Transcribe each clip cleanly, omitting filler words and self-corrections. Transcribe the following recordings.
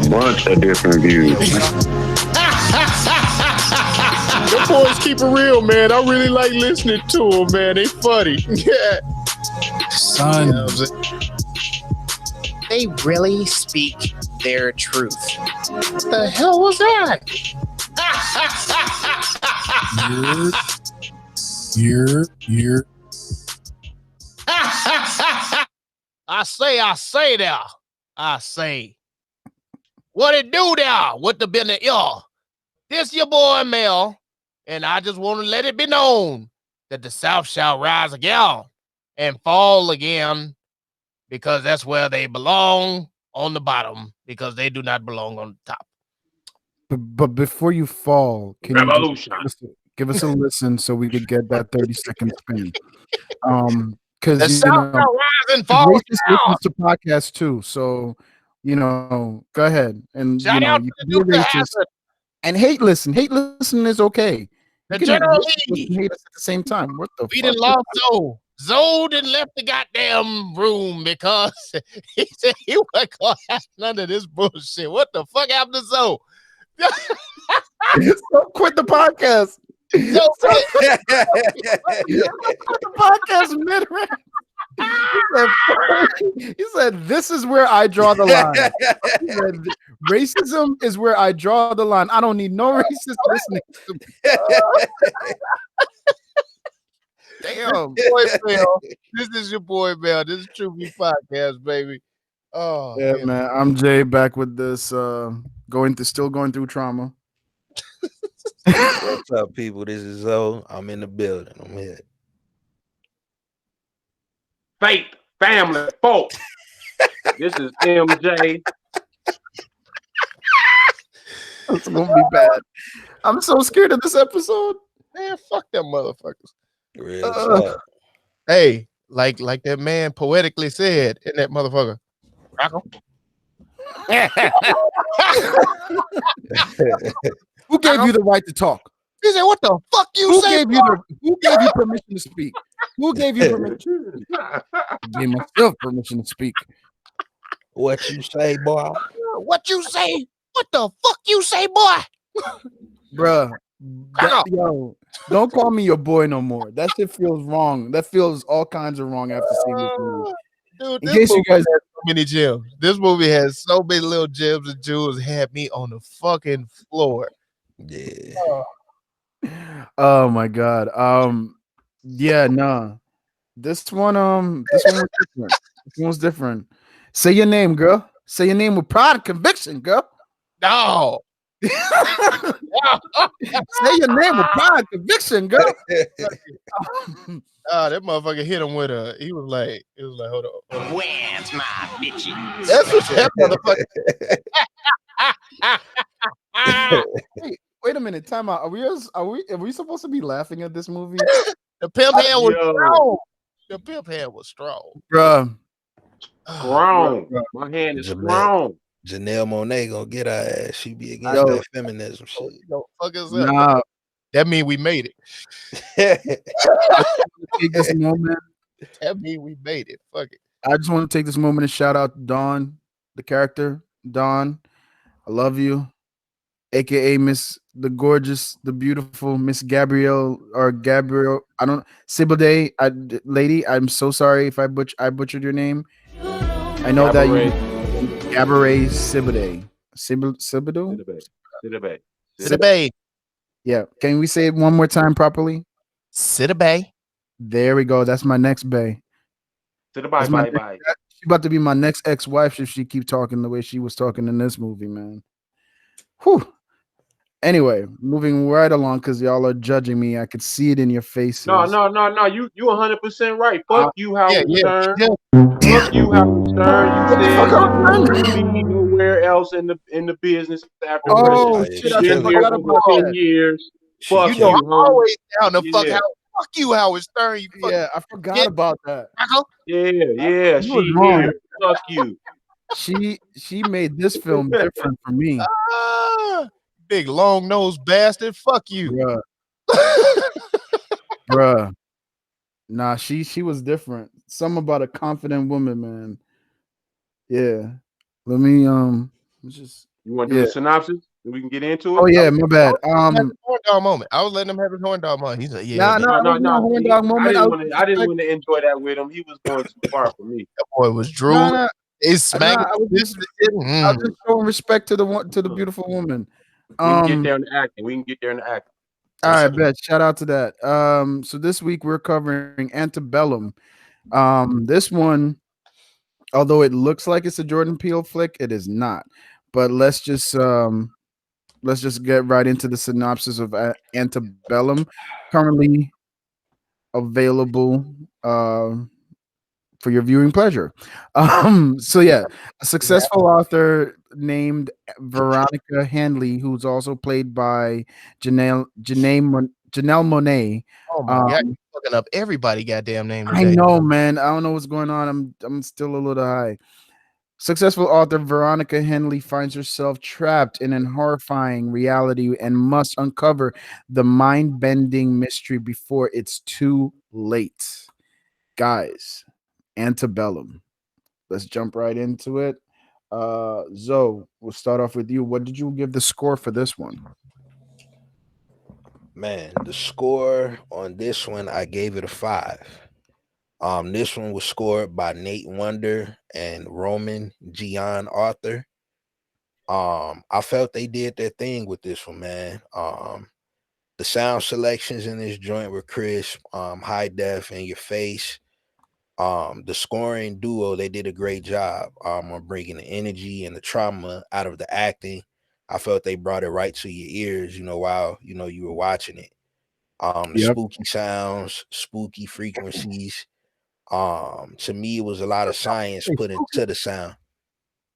bunch of different views. Your boys keep it real, man. I really like listening to them, man. They funny. Yeah. Son. They really speak their truth. What the hell was that? You're. I say there. I say. What it do there? What the business? Yo, this your boy Mel, and I just want to let it be known that the South shall rise again and fall again, because that's where they belong, on the bottom, because they do not belong on the top. But before you fall, can Revolution. you give us a listen so we could get that 30-second spin? The Because South shall rise and fall racist again. listens to podcasts too, so go ahead and Shout out you to can the be a Duke of racist Hazzard, and hate listen. Hate listen is okay. the You can General listen Lee. and hate us at the same time. What the We fuck? done lost Zoe. Zoe done left the goddamn room because he said he wasn't gonna have none of this bullshit. What the fuck happened to Zoe? So quit the podcast. Zoe said, Quit the podcast mid he said, "This is where I draw the line." He said, "Racism is where I draw the line. I don't need no racist listening to me." Damn. boy Mel. This is your boy Mel. This is True Me Podcast, baby. Oh Yeah, man. I'm Jay, back with this. Still going through trauma. What's up, people? This is Zoe. I'm in the building. I'm here. Faith, family, folk. This is MJ. It's gonna be bad. I'm so scared of this episode. man, fuck them motherfuckers. Real talk. Hey, like that man poetically said in that motherfucker. Rock 'em. Who gave you the right to talk? He said, "What the fuck you Who say?" who gave you permission to speak? Who gave you permission to speak? I gave myself permission to speak. What you say, boy? What you say? What the fuck you say, boy? Bruh. Yo, don't call me your boy no more. That shit feels wrong. That feels all kinds of wrong after seeing this movie. Dude, In this case you movie guys has so many gems. This movie has so many little gems and jewels. Had me on the fucking floor. Yeah. Oh my god. Yeah, nah. This one was different. This one was different. Say your name, girl. Say your name with pride and conviction, girl. No. Say your name with pride and conviction, girl. That motherfucker hit him with a. It was like, hold on. Where's my bitches? That's what that motherfucker. Wait a minute, time out. Are we supposed to be laughing at this movie? The pimp hand was Yo. strong. The pimp hand was strong. Bruh. Strong. My hand is strong. Janelle Monáe gonna get her ass. She be against Yo. that feminism shit. Fuck is that? Nah. That mean we made it. Take this moment. That mean we made it. Fuck it. I just want to take this moment and shout out Dawn, the character. Dawn, I love you. AKA Miss the gorgeous, the beautiful Miss Gabrielle. I don't Sibylle, lady. I'm so sorry if I butchered your name. I know that you Gabourey Sibylle. Sibylle? Sidibe. Yeah. Can we say it one more time properly? Sidibe. There we go. That's my next bae. Bye, bye, bye. She's about to be my next ex-wife if she keep talking the way she was talking in this movie, man. Whew. Anyway, moving right along because y'all are judging me. I could see it in your faces. No. You 100% right. Fuck you, Howard Stern. Yeah. Fuck you, Howard Stern. You said you be nowhere else in the business after Oh Richard. shit! Yeah, I Been shit. here forgot for about 10 that. years. She Fuck You know, you, I'm always down to fuck Yeah. how fuck you, Howard Stern. You fuck Yeah, I forgot about that. Yeah. You She was wrong. here. Fuck you. She made this film different for me, big long nosed bastard. Fuck you. bruh. Nah, she was different. Something about a confident woman, man. Yeah. Let me just You want to do Yeah. the synopsis? So we can get into Oh it. yeah, my bad. Horn dog moment. I was letting him have his horn dog moment. He said, "Yeah, Nah, that, nah, I No, wasn't a horn dog I moment. didn't I want was to. I didn't respect. want to enjoy that with him. He was going too far for me. that boy was Nah, drooling. nah, He's smacking. nah. I was just showing respect to the beautiful woman. We can get there in the acting. We can get there in the acting. All right, bet. Shout out to that. So this week we're covering Antebellum. This one, although it looks like it's a Jordan Peele flick, it is not. But let's just get right into the synopsis of Antebellum, currently available for your viewing pleasure. So yeah, a successful author named Veronica Handley, who's also played by Janelle Monet. Oh my god, you're fucking up everybody goddamn name I today. know, man. I don't know what's going on. I'm still a little high. Successful author Veronica Henley finds herself trapped in an horrifying reality and must uncover the mind-bending mystery before it's too late. Guys, Antebellum. Let's jump right into it. Zoe, we'll start off with you. What did you give the score for this one? Man, the score on this one, I gave it a 5. This one was scored by Nate Wonder and Roman Gian Arthur. I felt they did their thing with this one, man. The sound selections in this joint were crisp, high def in your face. The scoring duo, they did a great job on bringing the energy and the trauma out of the acting. I felt they brought it right to your ears, while you were watching it. The spooky sounds, spooky frequencies. To me, it was a lot of science put into the sound.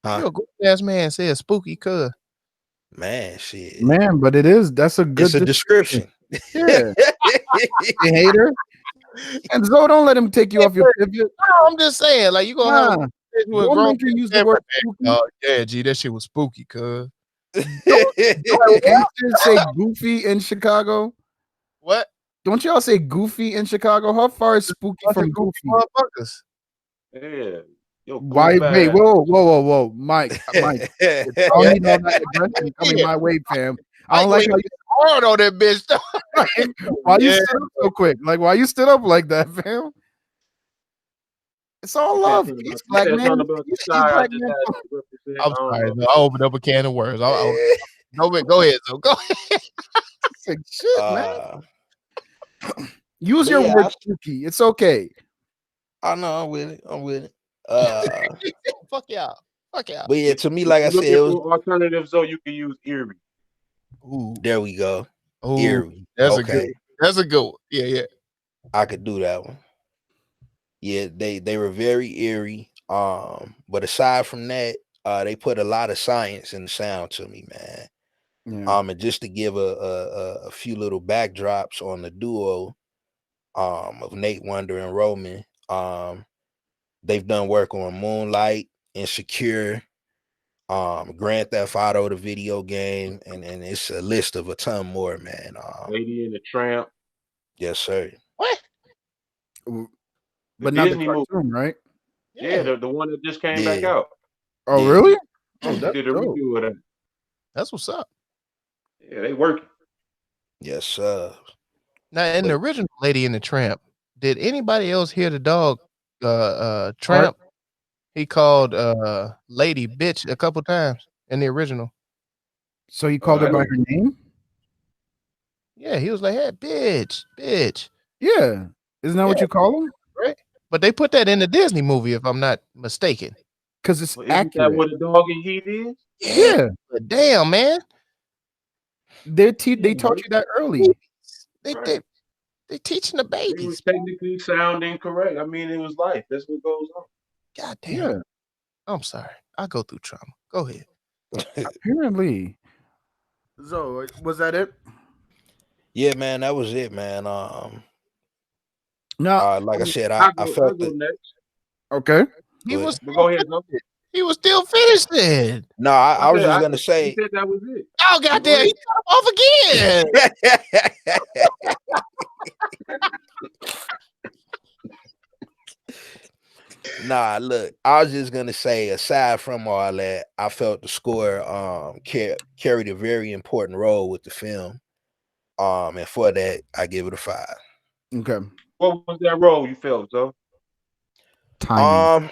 You a good ass man said spooky cuz. Man, shit. Man, but that's a good It's a description. Yeah. Hey, hater. And Zoe, don't let him take you off your pivot. No, I'm just saying, like you gonna have a with Don't grown make you use the word spooky. Oh yeah, G, that shit was spooky, cuz. Don't you say goofy in Chicago? What? Don't y'all say goofy in Chicago? How far is spooky from goofy? Motherfuckers. Yeah. Yo, Why? Wait, whoa, Mike. I don't need all that aggression coming my way, fam. I don't like how you hard on that bitch. why you stood up so quick? Like, why you stood up like that, fam? It's all love. It's black man. I'm sorry. I opened up a can of worms. Go ahead. So go ahead. Shit, man. Use your word spooky. It's okay. I know. I'm with it. Fuck y'all. But yeah, to me, like I said, it was alternatives. So you can use eerie. Ooh, there we go. Ooh, eerie. That's a good one. Yeah. I could do that one. Yeah, they were very eerie. But aside from that, they put a lot of science in the sound to me, man. Yeah. And just to give a few little backdrops on the duo of Nate Wonder and Roman. They've done work on Moonlight, Insecure, Grand Theft Auto, the video game, and it's a list of a ton more, man. Lady and the Tramp. Yes, sir. What? But not the cartoon, right? Yeah, the one that just came back out. Oh, really? Oh, they did a review of that. That's what's up. Yeah, they working. Yes, sir. Now, in the original Lady and the Tramp, did anybody else hear the dog Tramp? He called Lady bitch a couple times in the original. So he called her by her name? Yeah, he was like, hey, bitch. Yeah. Isn't that what you call him? Right. But they put that in the Disney movie, if I'm not mistaken. Because it's accurate. Isn't that what a dog and heat is? Yeah. But damn, man. They taught you that early. They teaching the babies. It was technically sounding correct. I mean, it was life. That's what goes on. God damn. Yeah. I'm sorry. I go through trauma. Go ahead. Apparently. So, was that it? Yeah, man, that was it, man. No, like I said, I felt that. Next. Okay. Go ahead. He was still finishing. No, I was just gonna say. He said that was it. Oh goddamn! He cut off again. Nah, look, I was just gonna say, aside from all that, I felt the score carried a very important role with the film. And for that, I give it a 5. Okay. What was that role you felt, though? Timing. Um,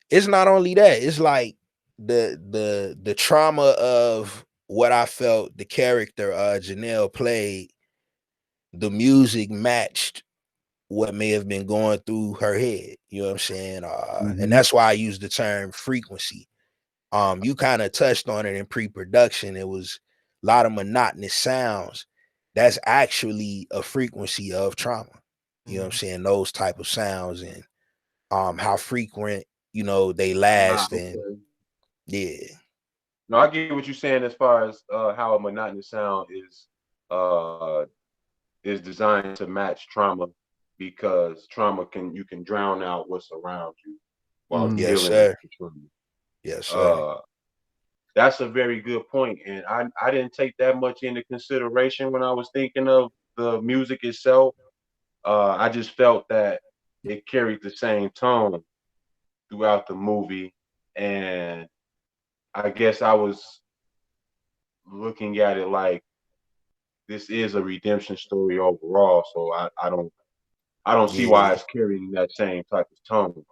it's not only that, it's like the trauma of what I felt the character Janelle played, the music matched what may have been going through her head. You know what I'm saying? And Mhm. that's why I use the term frequency. You kind of touched on it in pre-production. It was a lot of monotonous sounds. That's actually a frequency of trauma. You know what I'm saying? Those type of sounds and how frequent, they Ah, last and okay. yeah. No, I get what you're saying as far as how a monotonous sound uh is designed to match trauma because trauma can you can drown out what's around you while Mhm. Yes, dealing with sir. the trauma. Yes, sir. Uh, that's a very good point, and I didn't take that much into consideration when I was thinking of the music itself. I just felt that it carried the same tone throughout the movie, and I guess I was looking at it like this is a redemption story overall. So I don't see why Yeah, it's carrying that same type of tone.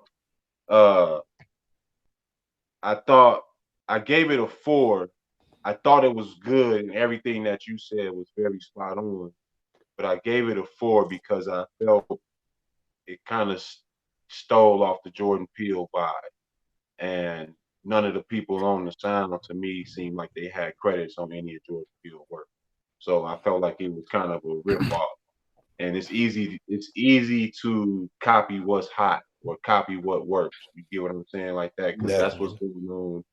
Uh, I thought I gave it a 4. I thought it was good, and everything that you said was very spot on. But I gave it a 4 because I felt it kind of stole off the Jordan Peele vibe, and none of the people on the sound to me seemed like they had credits on any of Jordan Peele work. So I felt like it was kind of a rip off. And it's easy to copy what's hot or copy what works. You get what I'm saying like that because that's what's definitely. going on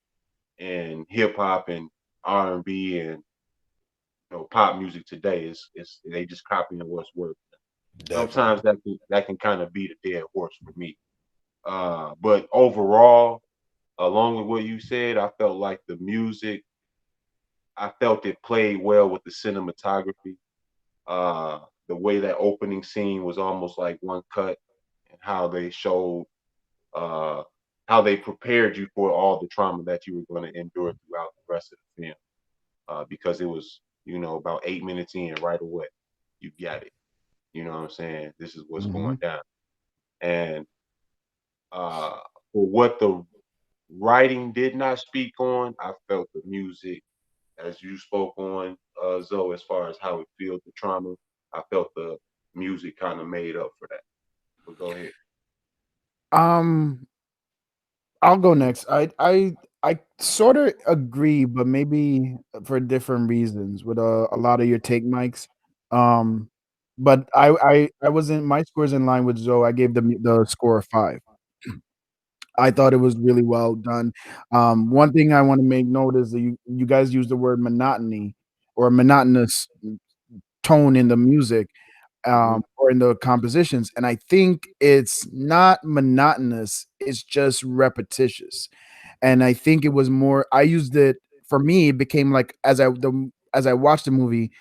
in hip hop and R&B and pop music today. Is they just copying what's worked. Definitely. Sometimes that can kind of beat a dead horse for me. But overall, along with what you said, I felt like the music. I felt it played well with the cinematography. Uh, the way that opening scene was almost like one cut, and how they showed uh, how they prepared you for all the trauma that you were going to endure throughout the rest of the film. Because it was, about 8 minutes in right away, you got it. You know what I'm saying? This is what's going Mhm. down. And uh, for what the writing did not speak on, I felt the music, as you spoke on, Zoe, as far as how it feels the trauma. I felt the music kind of made up for that. But go ahead. Um, I'll go next. I sort of agree, but maybe for different reasons with a lot of your take, Mikes. Um, but I wasn't my score's in line with Zoe. I gave the score a 5. I thought it was really well done. One thing I want to make note is that you guys use the word monotony or monotonous tone in the music, Hmm. or in the compositions, and I think it's not monotonous, it's just repetitious. And I think it was more I used it for me, it became like as I watched the movie,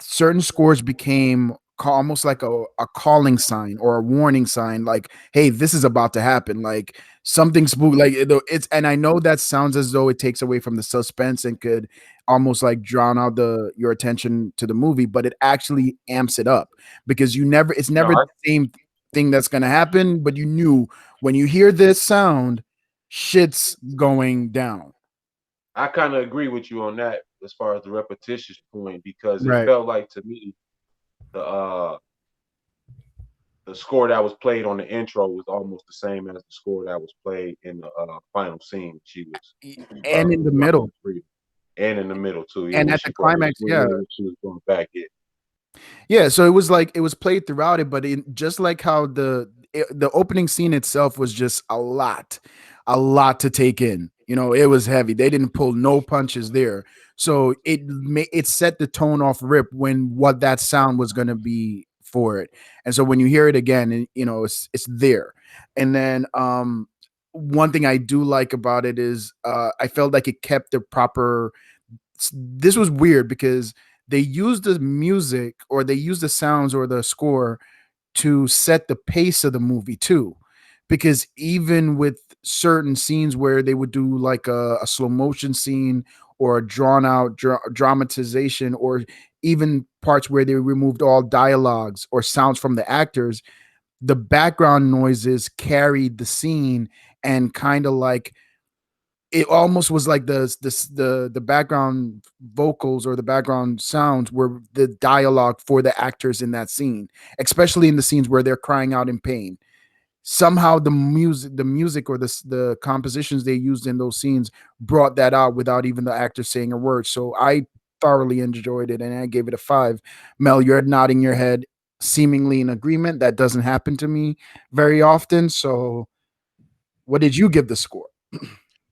certain scores became almost like a calling sign or a warning sign, like, hey, this is about to happen, like something spook, like it's, and I know that sounds as though it takes away from the suspense and could almost like drown out the your attention to the movie, but it actually amps it up because it's No, never the same thing that's going to happen, but you knew when you hear this sound, shit's going down. I kind of agree with you on that as far as the repetitious point because it Right. felt like to me the uh the score that was played on the intro was almost the same as the score that was played in the final scene. She was And in the flying middle, free, and in the middle too. Yeah, and when at the she brought climax, when yeah. she was going back it. Yeah, so it was like it was played throughout it, but just like how the opening scene itself was just a lot to take in. It was heavy. They didn't pull no punches there, so it set the tone off rip when what that sound was going to be for it. And so when you hear it again, it's there. And then one thing I do like about it is I felt like it kept the proper. This was weird because they used the music or they used the sounds or the score to set the pace of the movie too, because even with certain scenes where they would do like a slow motion scene or a drawn out dramatization, or even parts where they removed all dialogues or sounds from the actors, the background noises carried the scene, and kind of like it almost was like the background vocals or the background sounds were the dialogue for the actors in that scene, especially in the scenes where they're crying out in pain. Somehow the music or the compositions they used in those scenes brought that out without even the actor saying a word. So I thoroughly enjoyed it, and I gave it a 5. Mel, you're nodding your head seemingly in agreement. That doesn't happen to me very often. So what did you give the score?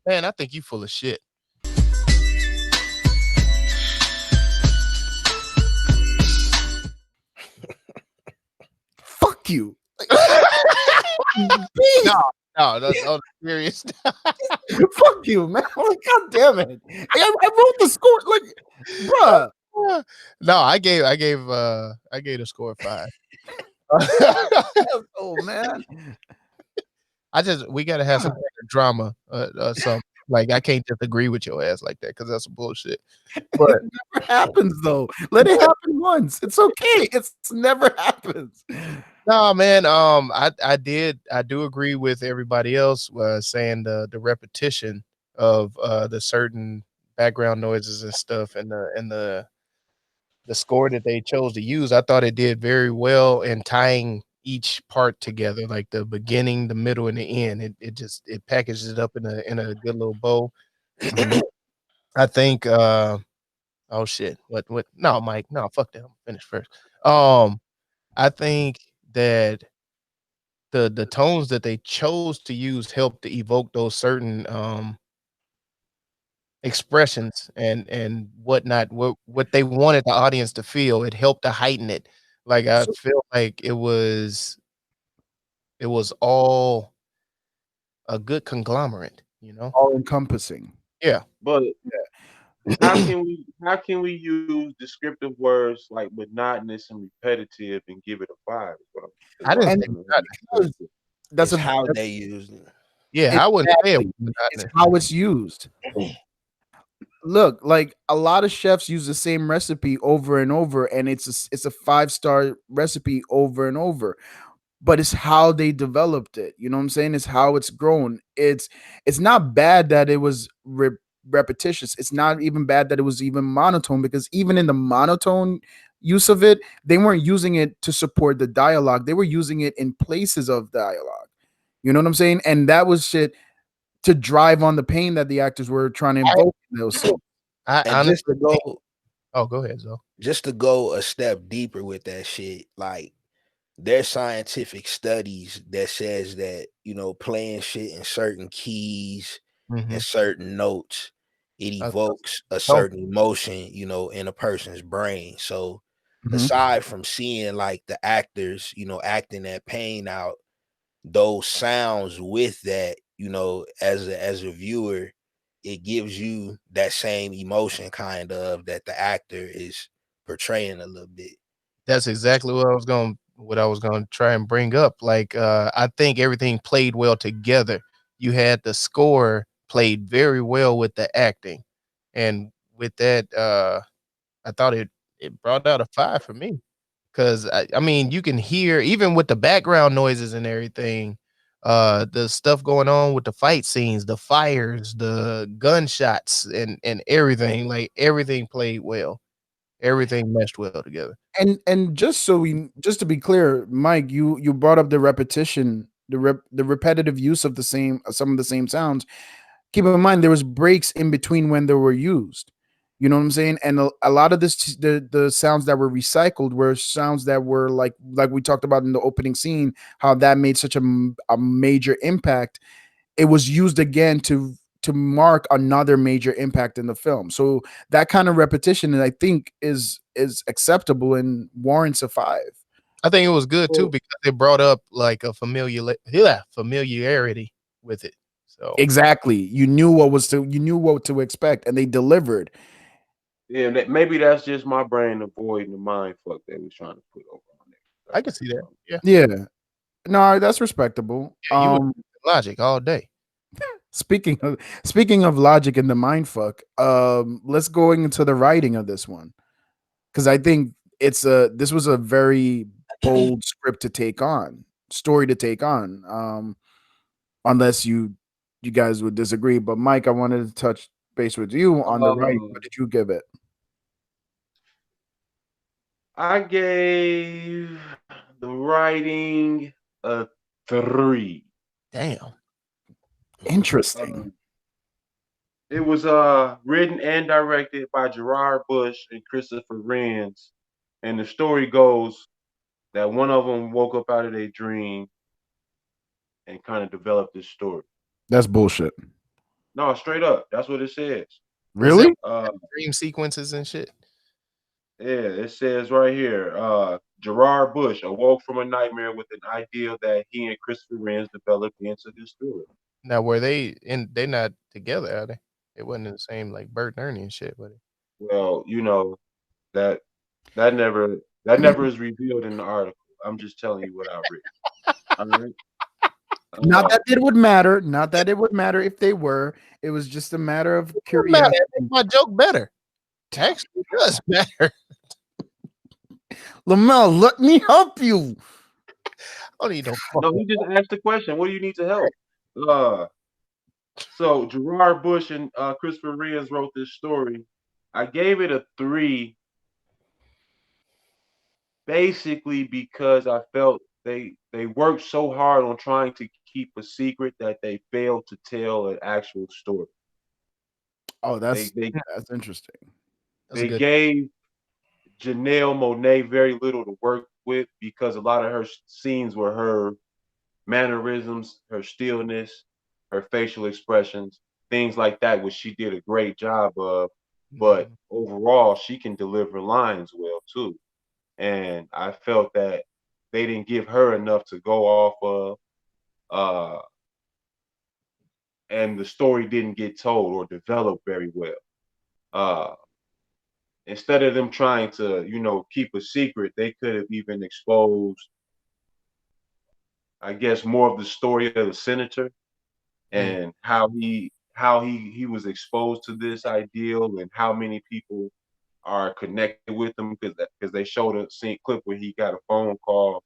Man, I think you full of shit. Fuck you. No, no, that's on serious. Fuck you, man. Like, God damn it. I wrote the score. Like, bruh. No, I gave the score a 5. Oh, man. We gotta have some kind of drama, some like I can't just agree with your ass like that because that's some bullshit. But It never happens, though. Let it happen once. It's okay. It's never happens. no, man, I do agree with everybody else saying the repetition of the certain background noises and stuff, and the score that they chose to use. I thought it did very well in tying each part together, like the beginning, the middle, and the end. It packages it up in a good little bow. Mhm. I think oh shit. What no, Mike, no, fuck that. I'm finish first. Um I think that the tones that they chose to use helped to evoke those certain expressions and whatnot, what they wanted the audience to feel. It helped to heighten it. Like I So feel like it was all a good conglomerate, you know? all encompassing. Yeah. But how can we use descriptive words like monotonous and repetitive and give it a 5? Is I what didn't I'm And say trying to monotonous. because understand. that's It's a how that's they use it. Yeah, I wouldn't say it exactly. was It's monotonous. how it's used. Look, like a lot of chefs use the same recipe over and over, and it's a 5-star recipe over and over. But it's how they developed it. You know what I'm saying? It's how it's grown. It's not bad that it was repetitious. It's not even bad that it was even monotone, because even in the monotone use of it, they weren't using it to support the dialogue. They were using it in places of dialogue. You know what I'm saying? And that was shit to drive on the pain that the actors were trying to I invoke in those scenes. I And honestly think. Oh, go ahead, Zoe. just to go a step deeper with that shit, like there's scientific studies that says that, playing shit in certain keys and Mhm. certain notes, it That's evokes a tone. certain emotion, in a person's brain. So Mhm. aside from seeing like the actors, acting that pain out, those sounds with that, as a viewer, it gives you that same emotion kind of that the actor is portraying a little bit. That's exactly what I was gonna try and bring up. Like, I think everything played well together. You had the score played very well with the acting, and with that, I thought it brought out a 5 for me. 'Cause I mean, you can hear even with the background noises and everything, the stuff going on with the fight scenes, the fires, the gunshots, and everything, like, everything played well. Everything meshed well together. And just to be clear, Mike, you brought up the repetition, the repetitive use of the same some of the same sounds. Keep in mind there was breaks in between when they were used. You know what I'm saying? And a lot of the sounds that were recycled were sounds that were like we talked about in the opening scene, how that made such a major impact. It was used again to mark another major impact in the film. So that kind of repetition, I think, is acceptable and warrants a 5. I think it was good too Well, because it brought up, like, a yeah, familiarity with it. So, Exactly. You knew what to expect, and they delivered. yeah, maybe that's just my brain avoiding the mind fuck they was trying to put over on it. I That's can what see I'm that. trying Yeah. Yeah. No, that's respectable. Yeah, you would logic all day. Speaking of logic and the mind fuck, let's go into the writing of this one because I think this was a very bold script to take on, story to take on. Unless you guys would disagree, but Mike, I wanted to touch base with you on the writing. What Um, did you give it? I gave the writing a 3. Damn. Interesting. Um, it was written and directed by Gerard Bush and Christopher Renz, and the story goes that one of them woke up out of their dream and kind of developed this story. That's bullshit. No, straight up, that's what it says. Was there Really? Uh, dream sequences and shit? yeah, it says right here. Gerard Bush awoke from a nightmare with an idea that he and Christopher Renz developed into this story. Now were they in they not together, are they? It wasn't in the same like Bert and Ernie and shit, but Well, that that never that never is revealed in the article. I'm just telling you what I've written. All right. Not Uh, that it would matter. Not that it would matter if they were. It was just a matter of it don't matter. curiosity. It makes my joke better. Actually, it does matter. Lamel, let me help you. I don't need no no, he just asked the question. What do you need to help? Uh, so Gerard Bush and Christopher Renz wrote this story. I gave it a 3, basically because I felt they worked so hard on trying to keep a secret that they failed to tell an actual story. Oh, They they that's interesting. That's a they good. gave Janelle Monet very little to work with because a lot of her scenes were her mannerisms, her stillness, her facial expressions, things like that, which she did a great job of. But overall, she can deliver lines well too. And I felt that they didn't give her enough to go off of, uh, and the story didn't get told or developed very well. Uh, Instead of them trying to, keep a secret, they could have even exposed, I guess, more of the story of the senator Mm. and how he was exposed to this ideal and how many people are connected with him because they showed a scene clip where he got a phone call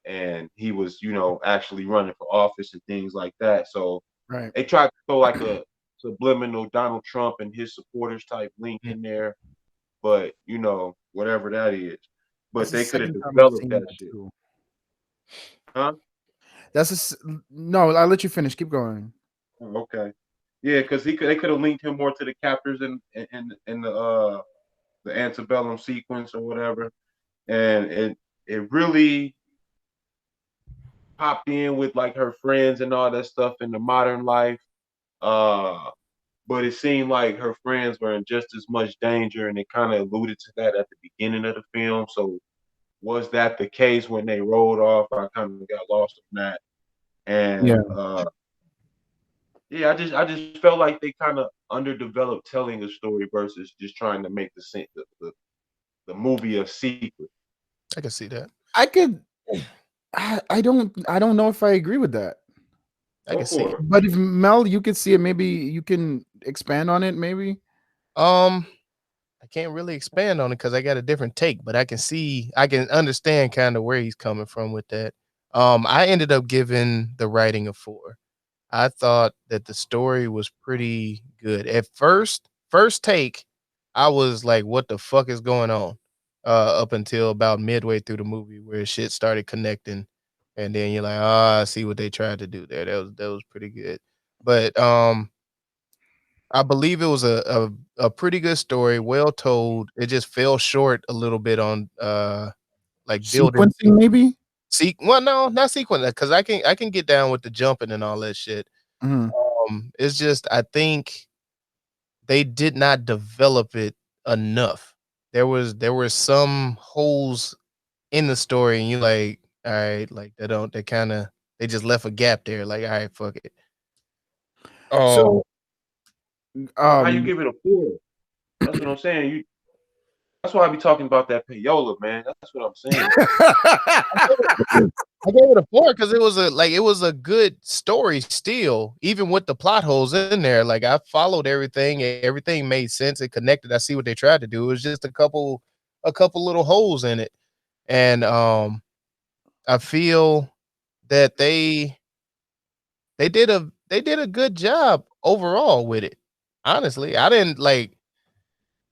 and he was actually running for office and things like that. So Right. they tried to throw like a subliminal Donald Trump and his supporters type link Mm. in there, but whatever that is. But That's the they could have second time I've developed seen that that shit, too. huh? No. I'll let you finish. Keep going. Oh, okay, yeah, because they could have linked him more to the captors in the antebellum sequence or whatever, and it really popped in with like her friends and all that stuff in the modern life. Uh, but it seemed like her friends were in just as much danger, and it kind of alluded to that at the beginning of the film. So was that the case when they rolled off? I kind of got lost on that, and Yeah. yeah, I just felt like they kind of underdeveloped telling a story versus just trying to make the movie a secret. I can see that. I could. I don't know if I agree with that. I Go can see for it. it. But if Mel, you could see it, maybe you can expand on it. Maybe. Um, I can't really expand on it because I got a different take, but I can understand kind of where he's coming from with that. I ended up giving the writing a 4. I thought that the story was pretty good. At first take, I was like, what the fuck is going on? Up until about midway through the movie where shit started connecting. And then you're like, I see what they tried to do there. That was pretty good. But I believe it was a pretty good story, well told. It just fell short a little bit on like building Sequencing, maybe. well, no, not sequence because I can get down with the jumping and all that shit. Mhm. It's just I think they did not develop it enough. There were some holes in the story, and you like, all right, like they kind of they just left a gap there. Like, all right, fuck it. Um, So, So how you um, give it a 4? That's what I'm saying. That's why I be talking about that payola, man. That's what I'm saying. I gave it a 4 because it was a good story still, even with the plot holes in there. Like I followed everything, everything made sense, it connected. I see what they tried to do. It was just a couple little holes in it. And I feel that they did a good job overall with it. Honestly, I didn't like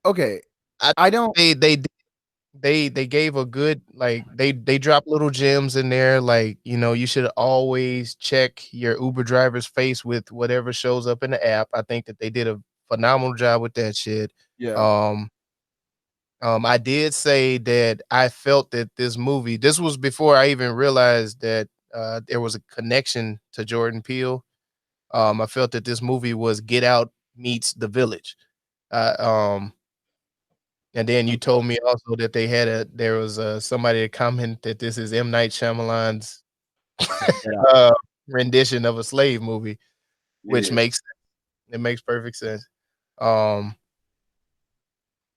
Okay, I I don't. they gave a good like they dropped little gems in there like you should always check your Uber driver's face with whatever shows up in the app. I think that they did a phenomenal job with that shit. Yeah, um I did say that I felt that this was before I even realized that there was a connection to Jordan Peele. I felt that this movie was Get Out meets The Village. uh, um And then you told me also that there was, somebody that commented that this is M. Night Shyamalan's, yeah. uh, rendition of a slave movie, which Yeah. makes perfect sense. Um,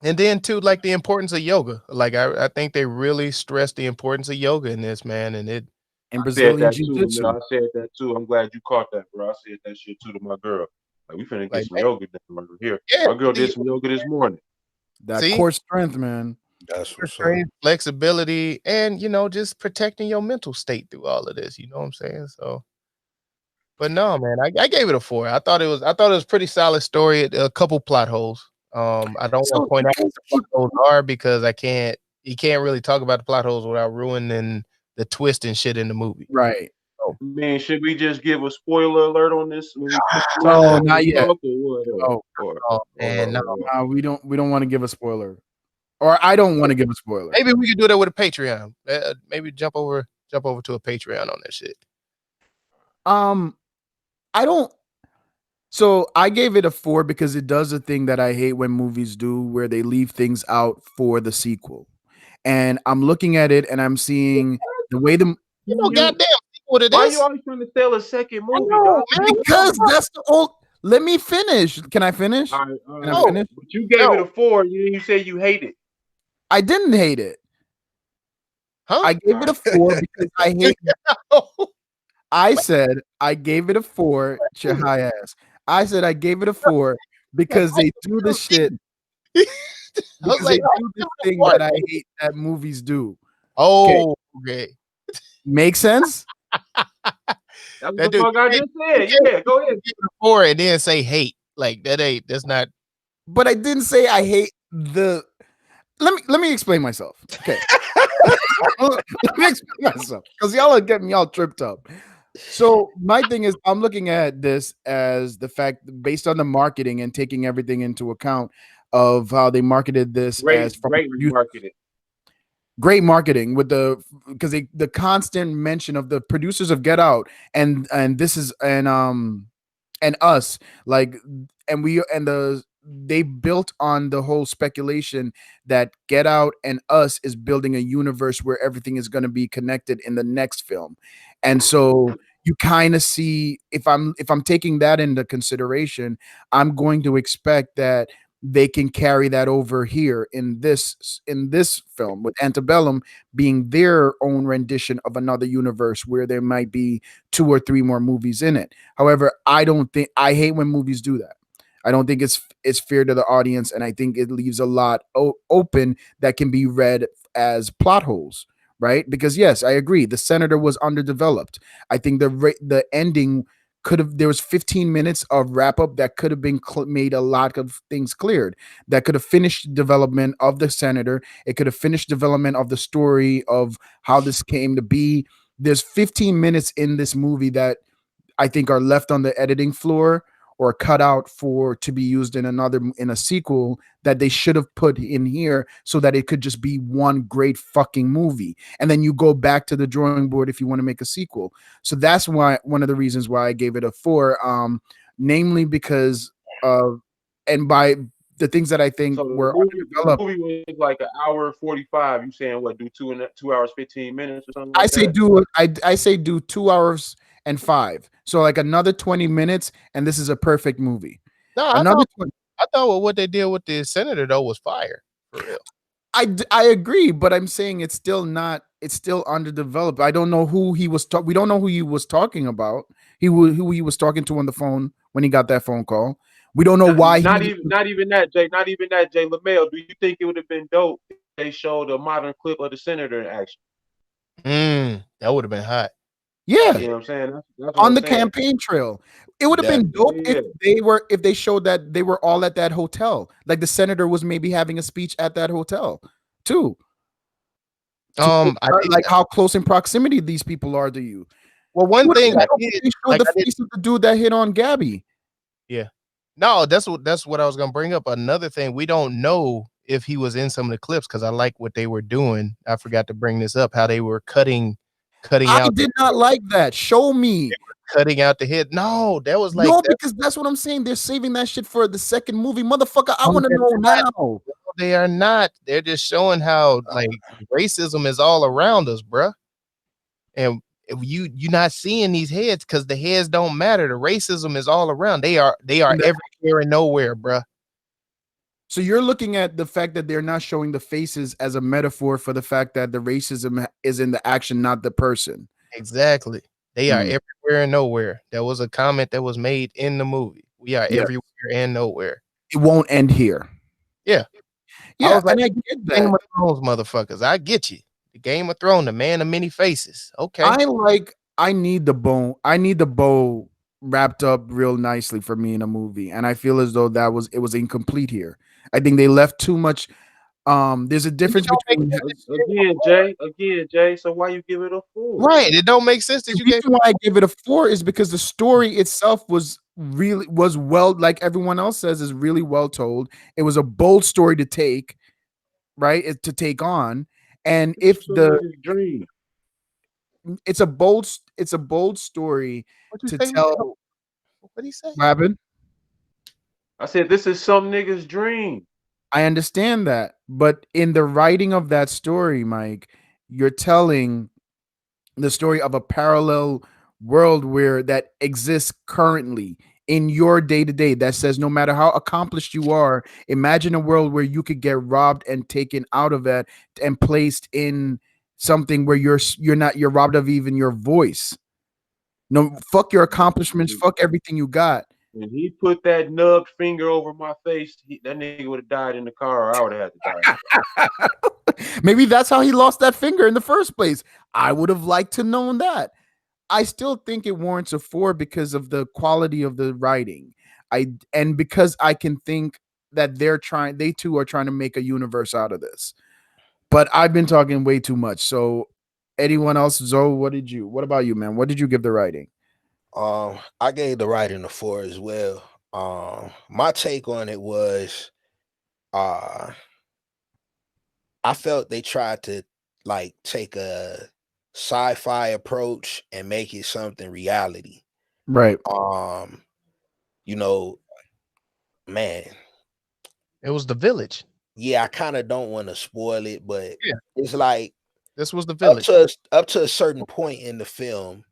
and then too, like, the importance of yoga. Like, I think they really stress the importance of yoga in this, man, and it And I said Brazilian that too, man. jiu-jitsu. I said that too. I'm glad you caught that, bro. I said that shit too to my girl. Like we finna get like, some man, yoga done right here. yeah, My girl the did some yoga this morning. That see? core strength, man. That's what's up. Strength, flexibility, and, just protecting your mental state through all of this, you know what I'm saying? So but no, man, I gave it a 4. I thought it was pretty solid story, a couple plot holes. I don't wanna So point you out what guys the plot holes are because I can't you can't really talk about the plot holes without ruining the twist and shit in the movie. right? So, I mean, should we just give a spoiler alert on this when we talk No, when not we yet. talk or what Oh, oh, man, no. or we don't want to give a spoiler, or I don't want to give a spoiler. Maybe we could do that with a Patreon. Maybe jump over to a Patreon on that shit. Um, I don't. So I gave it a 4 because it does a thing that I hate when movies do, where they leave things out for the sequel. And I'm looking at it and I'm seeing the way the you Goddamn sequel to why you this. always trying to sell a second I movie, know, dog? man. What the because fuck? that's the old. Let me finish. Can I finish? All Can I right. No, finish? But you gave it no. a 4. You say you hate it. I didn't hate it. Huh? I All gave it a right. 4 because I hate. Oh, I said I gave it a 4 to wait. high ass. I said I gave it a 4 because they do the shit I was because like, they "Oh, do this give it a thing 4, that I man." hate that movies do. Okay, Oh, okay. make sense? That's what That the dude, fuck I just said. Yeah, go ahead. give it a 4 and then say hate. Like that's not But I didn't say I hate the. Let me explain myself. Okay, let me explain myself because y'all are getting me all tripped up. So my thing is, I'm looking at this as the fact based on the marketing and taking everything into account of how they marketed this as from a Greatly producer. marketed. Great marketing with because the constant mention of the producers of Get Out and this is and us like and we and they built on the whole speculation that Get Out and Us is building a universe where everything is going to be connected in the next film. And so you kind of see if I'm taking that into consideration, I'm going to expect that they can carry that over here in this film with Antebellum being their own rendition of another universe where there might be 2 or 3 more movies in it. However, I hate when movies do that. I don't think it's fair to the audience, and I think it leaves a lot open that can be read as plot holes, right? Because yes, I agree, the senator was underdeveloped. I think the ending could have there was 15 minutes of wrap up that could have been made a lot of things cleared. That could have finished development of the senator. It could have finished development of the story of how this came to be. There's 15 minutes in this movie that I think are left on the editing floor or cut out for to be used in a sequel that they should have put in here so that it could just be one great fucking movie. And then you go back to the drawing board if you want to make a sequel. So that's why one of the reasons why I gave it a 4, namely because of and by the things that I think So were the underdeveloped. movie was like an hour 45. You saying what? Do 2 hours 15 minutes or something I like say that? do I say do 2 hours and 5. So like another 20 minutes, and this is a perfect movie. no, Another 20. I thought what they did with the senator though was fire. For real. I agree, but I'm saying it's still not. It's still underdeveloped. I don't know who he was. We don't know who he was talking about. Who he was talking to on the phone when he got that phone call. We don't know Not, why not he. even not even that, Jay. Not even that, Jay LaMelo. Do you think it would have been dope if they showed a modern clip of the senator in action? That would have been hot. Yeah, You know what I'm saying? That's what on I'm the saying. campaign trail. It would have been dope Yeah. if they showed that they were all at that hotel. Like the senator was maybe having a speech at that hotel too. I did. Like how close in proximity these people are to you. Well, one thing I did, They showed like the I did. face of the dude that hit on Gabby. Yeah. No, that's what I was gonna bring up. Another thing, we don't know if he was in some of the clips because I like what they were doing. I forgot to bring this up, how they were cutting I out did not like that. Show me. cutting out the head. No, that was like No, that. because that's what I'm saying. They're saving that shit for the second movie. Motherfucker, I No, want to they're know not. now. They are not. They're just showing how like racism is all around us, bruh. And if you're not seeing these heads because the heads don't matter. The racism is all around. They are everywhere and nowhere, bruh. So you're looking at the fact that they're not showing the faces as a metaphor for the fact that the racism is in the action, not the person. Exactly. They are Mm. everywhere and nowhere. That was a comment that was made in the movie. We are Yeah. everywhere and nowhere. It won't end here. Yeah. I Yeah, was like, and I get Game that. of Thrones, motherfuckers. I get you. The Game of Thrones, the man of many faces. Okay. I need the bone. I need the bow wrapped up real nicely for me in a movie. And I feel as though it was incomplete here. I think they left too much. There's a It difference don't make between sense that you gave a Again, four. Jay. Again, Jay. So why you give it a four? Right. It don't make sense that the you gave reason why I give it a 4 is because the story itself was well, like everyone else says, is really well told. It was a bold story to take, right? To take on. And This if is some the nigga's dream. it's a bold story what you to say? tell What he say? what happened. I said this is some nigga's dream. I understand that, but in the writing of that story, Mike, you're telling the story of a parallel world where that exists currently in your day to day that says no matter how accomplished you are, imagine a world where you could get robbed and taken out of it and placed in something where you're robbed of even your voice. No, fuck your accomplishments, fuck everything you got. When he put that nubbed finger over my face, that nigga would have died in the car, or I would have had to die in the car. Maybe that's how he lost that finger in the first place. I would have liked to known that. I still think it warrants a 4 because of the quality of the writing. And because I can think that they too are trying to make a universe out of this. But I've been talking way too much. So anyone else, Zoe, what about you, man? What did you give the writing? I gave the writing a 4 as well. My take on it was uh I felt they tried to like take a sci-fi approach and make it something reality. Right. Um, you know, man, It was the village. yeah, I kind of don't want to spoil it, but Yeah. it's like This was the village. up to a certain point in the film,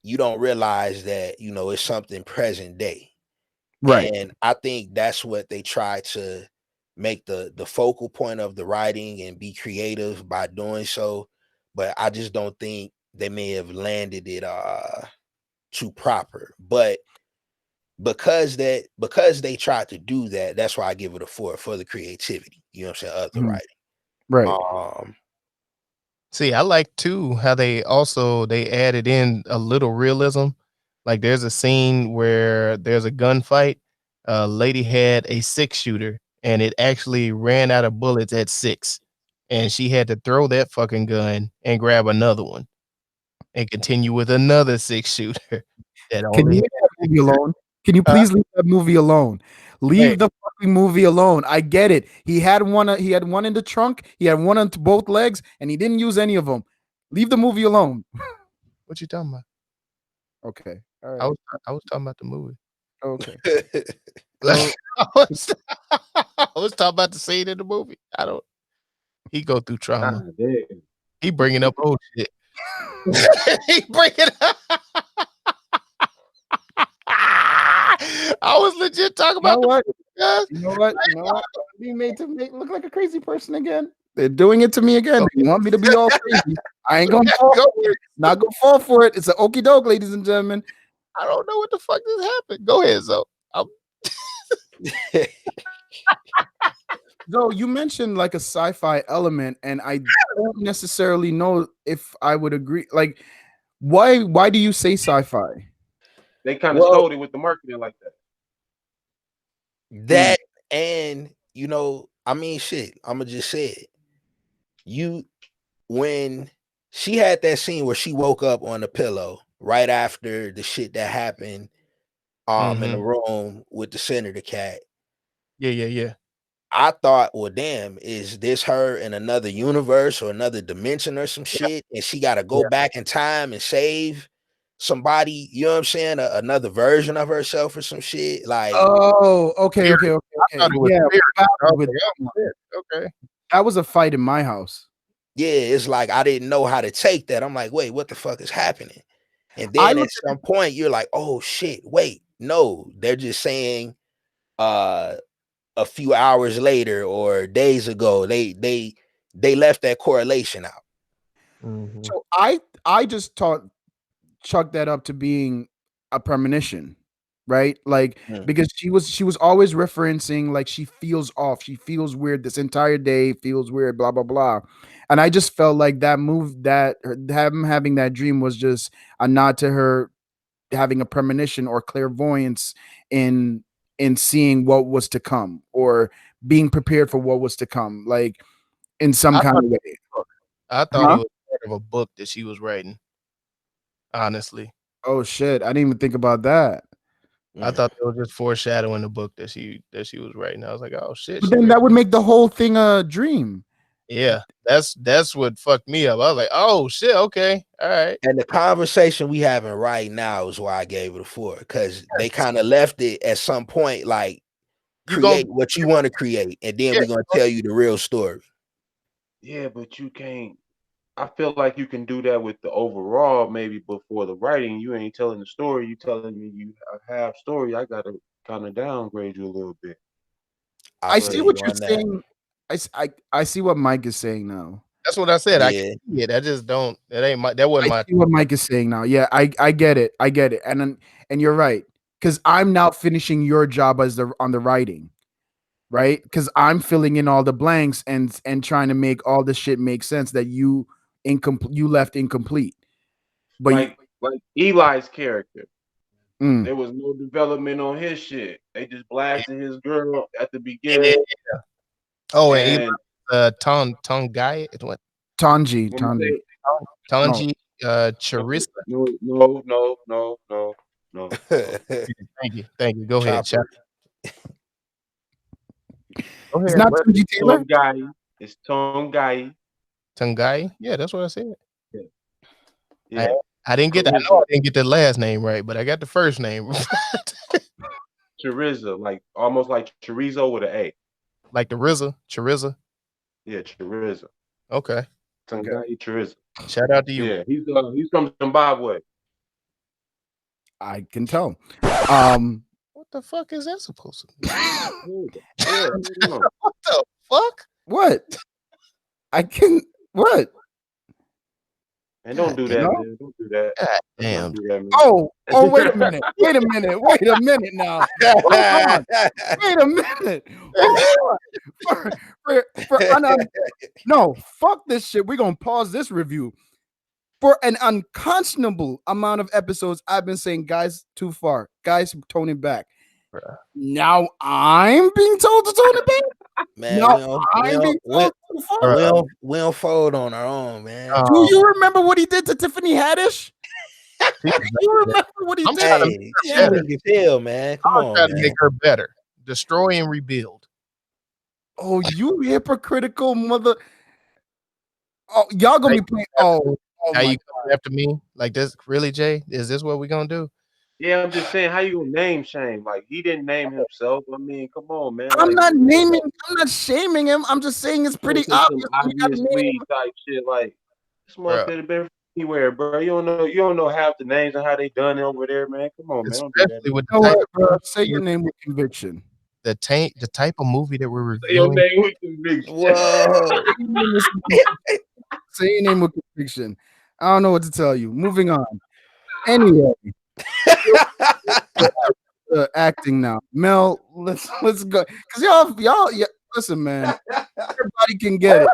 you don't realize that it's something present day. Right. And I think that's what they try to make the focal point of the writing and be creative by doing so. But I just don't think they may have landed it too proper. But because they tried to do that, that's why I give it a 4 for the creativity, you know what I'm saying, of the Mhm. writing. Right. See, I like too how they added in a little realism. Like there's a scene where there's a gunfight. A lady had a 6 shooter and it actually ran out of bullets at 6. And she had to throw that fucking gun and grab another one and continue with another 6 shooter that Can you only leave that movie alone? Can you had please leave that movie alone? hey, Leave the fucking movie alone. I get it. He had one. He had one in the trunk. He had one on both legs, and he didn't use any of them. Leave the movie alone. what you talking about? Okay. All I right. was I was talking about the movie. Okay. Like, Go. I was, I was talking about the scene in the movie. I don't. He go through trauma. God damn. He bringing up old shit. He bringing up. I was legit talking You know about the what? guys. You know what? You know what? I'm being made to look like a crazy person again. They're doing it to me again. They want me to be all crazy. I ain't gonna fall Go for it. Not gonna fall for it. It's an okie doke, ladies and gentlemen. I don't know what the fuck just happened. Go ahead, Zo. So you mentioned like a sci-fi element, and I don't necessarily know if I would agree. Like, why do you say sci-fi? They kind of Well, stole it with the marketing like that. that and I mean, shit. I'ma just say it. You when she had that scene where she woke up on the pillow right after the shit that happened in the room with the senator cat. Yeah. I thought, well, damn, is this her in another universe or another dimension or some shit? And she got to go Yeah. back in time and save somebody, you know what I'm saying? Another version of herself or some shit. Like, Oh, okay. I thought it was Yeah, spirit. I was with like, that oh, one. shit. Okay. That was a fight in my house. yeah, it's like I didn't know how to take that. I'm like, wait, what the fuck is happening? And I then at looked some point, you're like, oh shit, wait, no, they're just saying a few hours later or days ago, they left that correlation out. so I just chuck that up to being a premonition, right? Like Mm. because she was always referencing like she feels off, she feels weird this entire day, feels weird, blah blah blah. And I just felt like that move that having that dream was just a nod to her having a premonition or clairvoyance in seeing what was to come or being prepared for what was to come, like in some I kind thought of way. I thought it Huh? was part of a book that she was writing. Honestly, Oh shit! I didn't even think about that. I Mm. thought it was just foreshadowing the book that she was writing. I was like, oh shit, But she then read. that would make the whole thing a dream. Yeah, that's what fucked me up. I was like, oh shit, okay, all right. And the conversation we having right now is why I gave it a 4, because they kind of left it at some point like You gonna create what you want to create, and then yeah, we're gonna tell you the real story. Yeah, but you can't. I feel like you can do that with the overall, maybe before the writing. You ain't telling the story. You telling me you a half story. I gotta kind of downgrade you a little bit. I I But see feel what you you're on that. saying. I see what Mike is saying now. that's what I said. I Yeah, can't see it. I just don't. That ain't my. That wasn't I my. see what Mike is saying now. Yeah, I get it. I get it. And you're right. Because I'm now finishing your job as the on the writing, right? Because I'm filling in all the blanks and trying to make all the shit make sense that you left incomplete. But you like Eli's character, mm, there was no development on his shit. They just blasted his girl at the Yeah. beginning, Oh, and and Tongue guy. What when you Tanji. say No. Tanji Charissa. no. Thank you. Go ahead, chat. Chopper. Go It's ahead. not What Tanji Taylor. It's Tongai. Tangai? Yeah, that's what I said. Yeah, I yeah. I didn't get. I know I didn't get the last name right, but I got the first name. Chorizo, like almost like chorizo with an A. Like the RZA, Chariza. Yeah, chorizo. Okay. Okay. Tongai chorizo. Shout out to you. Yeah, he's from Zimbabwe. I can tell. Um, What the fuck is that supposed to be? Yeah, no. What the fuck? what? I can what? And don't God do damn. that, No? man. Don't do that. God Let's not damn. do that, man. Oh, wait a minute. Wait a minute now. Hold on. Wait a minute. Hold on. No, fuck this shit. We're gonna pause this review. For an unconscionable amount of episodes, I've been saying, guys, too far. Guys, tone it back. Bruh. Now I'm being told to tone it back. Man, Now I'm being told too far. Bruh. we don't fold on our own, man. Do you remember what he did to Tiffany Haddish? See, You remember what he I'm did? trying to Hey, make she her better. weak as hell, man. Come I'm trying on, to man. make her better. Destroy and rebuild. Oh, you hypocritical mother. Oh, y'all gonna be playing. Oh Now my you coming after me like this? Really, Jay? Is this what we're gonna do? Yeah, I'm just saying, how you gonna name shame? Like he didn't name himself. I mean, come on, man. I'm Like not you naming, I'm not shaming him. I'm just saying it's gonna pretty say some obvious when you got a obvious name. weed type shit. Like this motherfucker Bro. could have been anywhere, bro. You don't know half the names and how they done it over there, man. Come on, man. Don't do that, Especially man. with You the know type what, bro? of Say your name with conviction. the type of movie that we're Say your reviewing. name with conviction. Whoa. Say your name with conviction. I don't know what to tell you. Moving on. Anyway, acting now. Mel, let's go. Cause y'all, yeah, listen, man. Everybody can get it,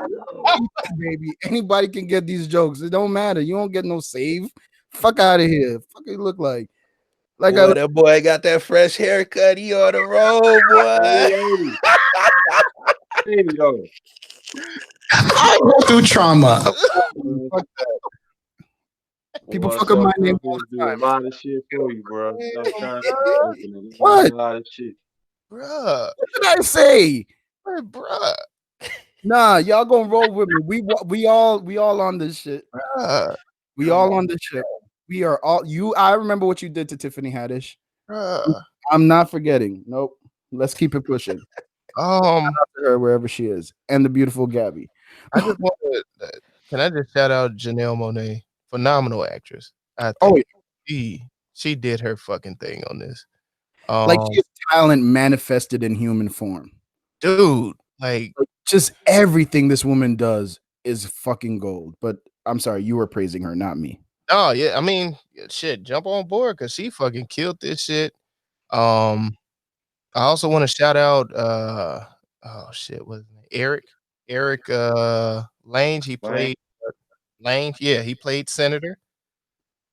baby. Anybody can get these jokes. It don't matter. You don't get no save. Fuck out of here. Fuck you look like. Like Boy, that boy got that fresh haircut. He on the road, boy. Hey, yo. I go through trauma. fuck that. People Boy, fuck up my name all self-confidence the do a time. lot of shit for you, bro. Self-confidence open What? a lot of shit. Bruh, What did I say? bruh, Nah, y'all gonna roll with me. We all on this shit. bruh, We all on this shit. We are all you. I remember what you did to Tiffany Haddish. bruh. I'm not forgetting. Nope. Let's keep it pushing. To her wherever she is, and the beautiful Gabby. I just want to. Can I just shout out Janelle Monáe, phenomenal actress. I Oh, think she did her fucking thing on this. like she's talent manifested in human form. Dude, like Just everything this woman does is fucking gold. But I'm sorry, you were praising her, not me. oh yeah, I mean, shit, jump on board because she fucking killed this shit. I also want to shout out oh shit, what's his name? Eric Lange. He Right? played Lange, yeah, he played Senator.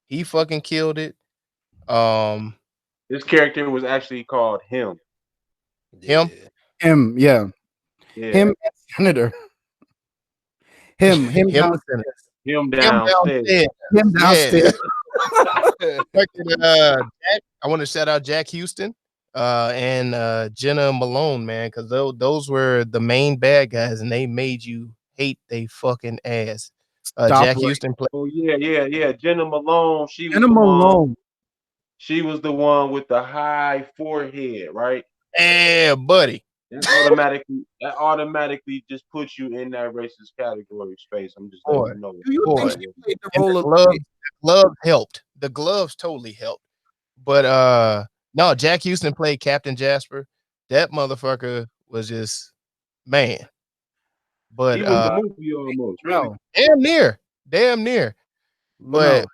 He fucking killed it. Um This character was actually called him. him, Him, yeah. Yeah. Him and Senator. Him him down, the Senator. Him Him downstairs. downstairs. him Yeah. downstairs. Fucking, Jack, I want to shout out Jack Houston and Jenna Malone, man, because those were the main bad guys, and they made you hate they fucking ass. Stop Jack right. Houston played. Oh yeah. Jenna Malone. She was Jenna the one. Malone. She was the one with the high forehead, right? Yeah, buddy. That automatically just puts you in that racist category space. I'm just letting Boy, you know. Do you boy. think she played the And role of the gloves helped. The gloves totally helped. But no, Jack Houston played Captain Jasper. That motherfucker was just man. But He was the movie almost, really. no, damn near. no. But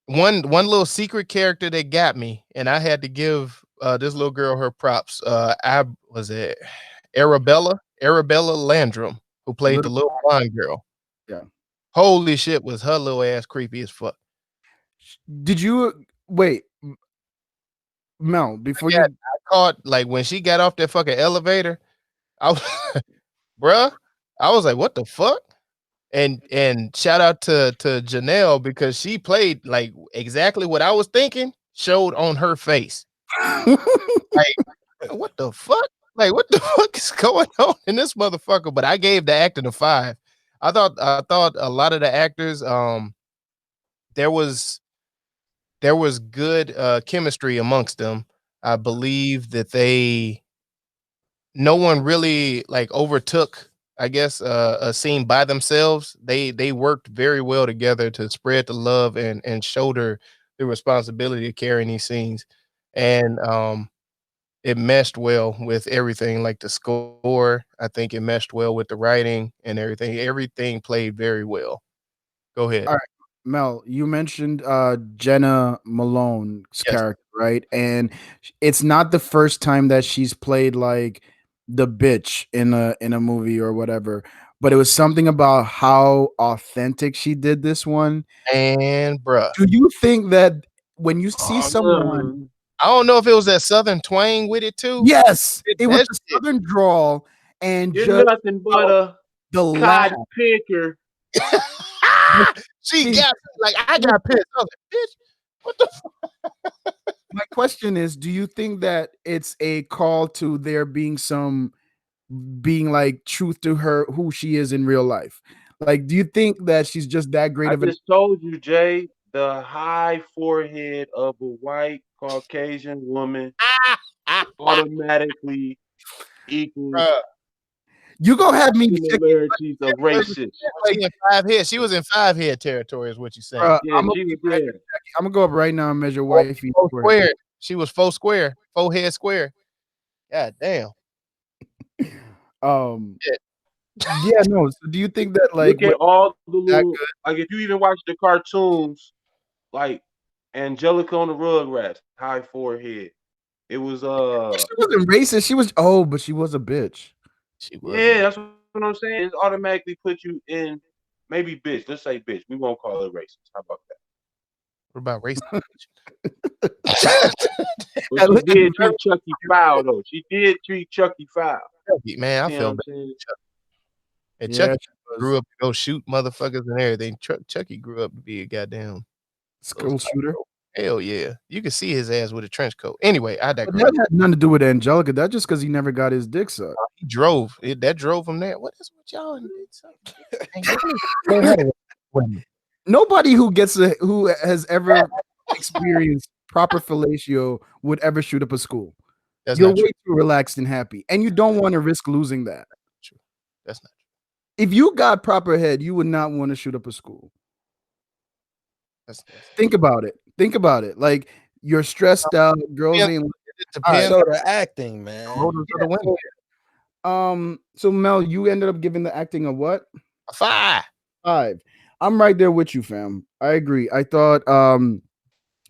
one little secret character that got me, and I had to give this little girl her props. I was it Arabella Landrum, who played the Little, little blonde girl. yeah. Holy shit, was her little ass creepy as fuck. Did you wait, Mel? Before Yeah, you, I caught like when she got off that fucking elevator, I was bruh, I was like, what the fuck? And shout out to Janelle because she played like exactly what I was thinking showed on her face. Like, what the fuck? Like, what the fuck is going on in this motherfucker? But I gave the acting a 5. I thought a lot of the actors, there was there was good chemistry amongst them. I believe that no one really like overtook, I guess, a scene by themselves. They worked very well together to spread the love and shoulder the responsibility of carrying these scenes. And it meshed well with everything, like the score. I think it meshed well with the writing and everything. Everything played very well. Go ahead. all right, Mel? You mentioned Jenna Malone's Yes. character, right? And it's not the first time that she's played like the bitch in a movie or whatever. But it was something about how authentic she did this one. And bruh, Do you think that when you see Oh, someone, no. I don't know if it was that southern twang with it too. yes, it was That the shit. southern drawl and You're just nothing but a the laugh. cotton picker. She See, got like I got pissed. I was like, bitch, what the my question is, do you think that it's a call to there being like truth to her who she is in real life? Like, do you think that she's just that great I of an just told you, Jay, the high forehead of a white Caucasian woman automatically equals Bruh. you gonna have me check, similarities of racist. She in 5 head. She was in 5 head territory, is what you saying. Yeah, she was there. I'm gonna go up right now and measure wifey Four square. square. She was 4 square, 4 head square. God damn. Yeah. Yeah, no. So do you think that like Look what at all the that little like if you even watch the cartoons, like Angelica on the Rugrats, high forehead. It was she wasn't racist. She was but she was a bitch. She was a yeah, bit. that's what I'm saying. It automatically put you in maybe bitch. Let's say bitch. We won't call it racist. How about that? What about race? But And she look at did treat Chucky foul though. She did treat Chucky foul. Man, I See what feel I'm bad. saying? And yeah, Chucky she was grew up to go shoot motherfuckers and everything. Chucky grew up to be a goddamn those school type shooter. of hell yeah. You can see his ass with a trench coat. Anyway, I But digress. that had nothing to do with Angelica. That's just because he never got his dick sucked. He drove. That drove him there. What is with y'all and dick sucking? Man, y'all need to learn how to women. Nobody who has ever experienced proper fellatio would ever shoot up a school. That's You're not true. way too relaxed and happy, and you don't want to risk losing that. True. That's not true. If you got proper head, you would not want to shoot up a school. That's Think about it. Think about it. Like you're stressed out. Girls depends, ain't. it All right. depends So on the acting, the man. motives of the women. So Mel, you ended up giving the acting a what? A 5. 5. I'm right there with you, fam. I agree. I thought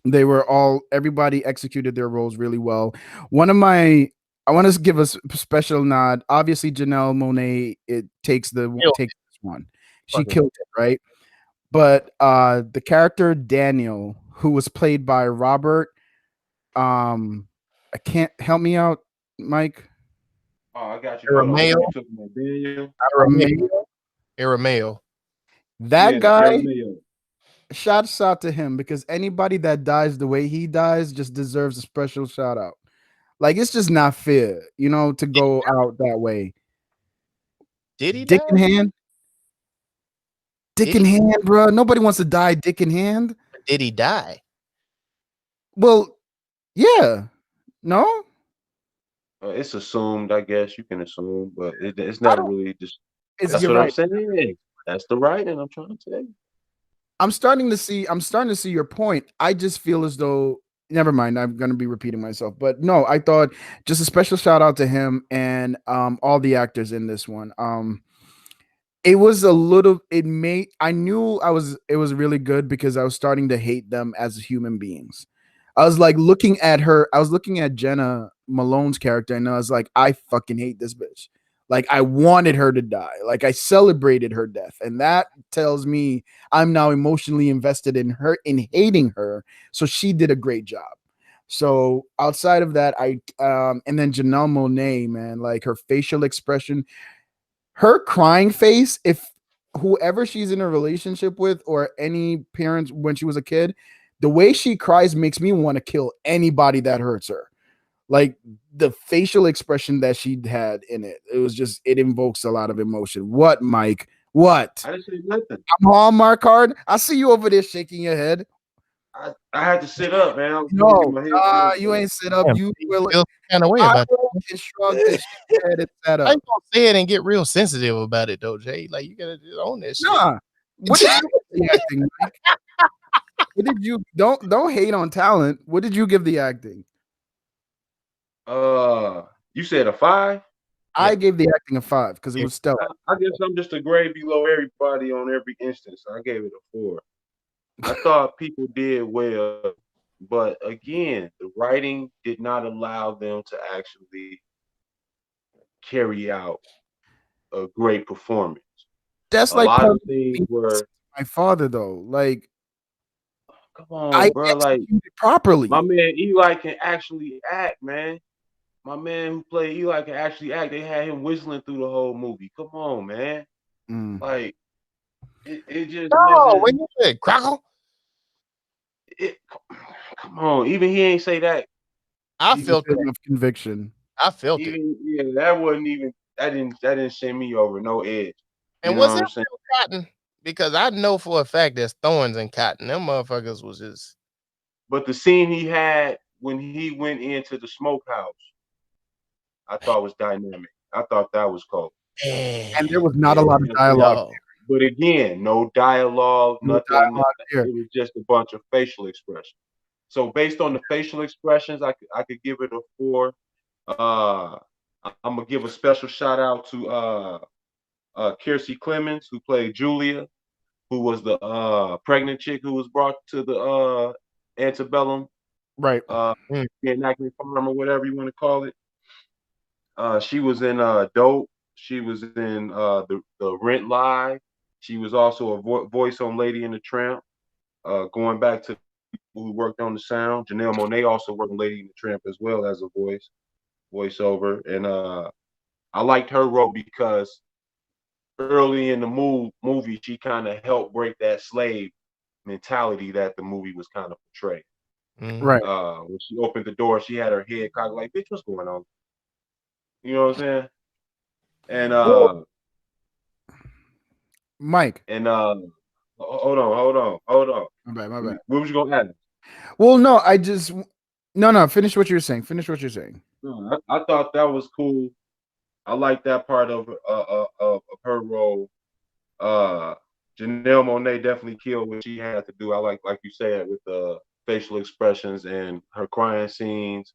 they were everybody executed their roles really well. One of my I want to give us a special nod. Obviously, Janelle Monáe it Killed takes this one. She fucking killed it, right? But the character Daniel, who was played by Robert, I can't help me out, Mike. Oh, I got you. Hold on. Arameo. You took my Daniel. Arameo. Arameo. That Yeah, the guy, Arameo. shouts out to him because anybody that dies the way he dies just deserves a special shout out. Like it's just not fair, to go out that way. Did he Dick in die? hand, dick Did in he? hand, bro. Nobody wants to die dick in hand. Did he die? Well, yeah, no. It's assumed, I guess you can assume, but it's I not don't. really just. It's That's you're what I'm right. saying. That's the writing I'm trying to tell you. I'm starting to see your point. I just feel as though never mind, I'm gonna be repeating myself. But no, I thought just a special shout out to him and all the actors in this one. It was a little it made I knew it was really good because I was starting to hate them as human beings. I was like looking at her, I was looking at Jenna Malone's character, and I was like, I fucking hate this bitch. Like I wanted her to die. Like I celebrated her death. And that tells me I'm now emotionally invested in her, in hating her. So she did a great job. So outside of that, and then Janelle Monáe, man, like her facial expression, her crying face, if whoever she's in a relationship with or any parents when she was a kid, the way she cries makes me want to kill anybody that hurts her. Like the facial expression that she had in it, it invokes a lot of emotion. What, Mike? What? I didn't say nothing. I'm Hallmark card. I see you over there shaking your head. I had to sit up, man. I was trying to get No, my head you together. ain't sit up. Damn, You he were like, feels kind of way I about it. and shrugged and shook your head and sat How you up. gonna say it and get real sensitive about it though, Jay? Like you gotta just own that shit. Nah. What did you give the acting, Mike? What did you don't hate on talent? What did you give the acting? You said a 5? Yeah. I gave the acting a 5 because it Yeah. was stellar. I guess I'm just a grade below everybody on every instance. I gave it a 4. I thought people did well, but again, the writing did not allow them to actually carry out a great performance. That's A like lot part of of things being were, my father though. Like come I on, bro. Like executed my properly. man Eli can actually act, man. My man who played Eli can actually act. They had him whistling through the whole movie. Come on, man. Mm. Like it just No, wasn't. when you said crackle, It come on. Even he ain't say that. I With felt that. enough conviction. I felt it. Even yeah, that wasn't even. That didn't send me over no edge. You And know was what that I'm saying? real cotton? Because I know for a fact there's thorns in cotton. Them motherfuckers was just But the scene he had when he went into the smokehouse, I thought was dynamic. I thought that was cool. And there man, was not a You lot of know what I'm saying? dialogue. yo. But again, no dialogue, No nothing. dialogue there. It was just a bunch of facial expressions. So based on the facial expressions, I could give it a 4. Uh, I'm gonna give a special shout out to Kiersey Clemens, who played Julia, who was the pregnant chick who was brought to the Antebellum Right. uh Mm. reenactment farm or whatever you want to call it. She was in Dope. She was in the Rent Live. She was also a voice on Lady and the Tramp. Going back to the people who worked on the sound, Janelle Monae also worked on Lady and the Tramp as well as a voiceover, and I liked her role because early in the movie she kind of helped break that slave mentality that the movie was kind of portraying. Mm. Right. When she opened the door, she had her head cocked like, "Bitch, what's going on?" You know what I'm saying? And Well, Mike. hold on. My bad. My bad. What was you gonna add? Well, no, I just no. Finish what you're saying. Finish what you're saying. No, I thought that was cool. I like that part of her role. Uh, Janelle Monae definitely killed what she had to do. I like you said, with the facial expressions and her crying scenes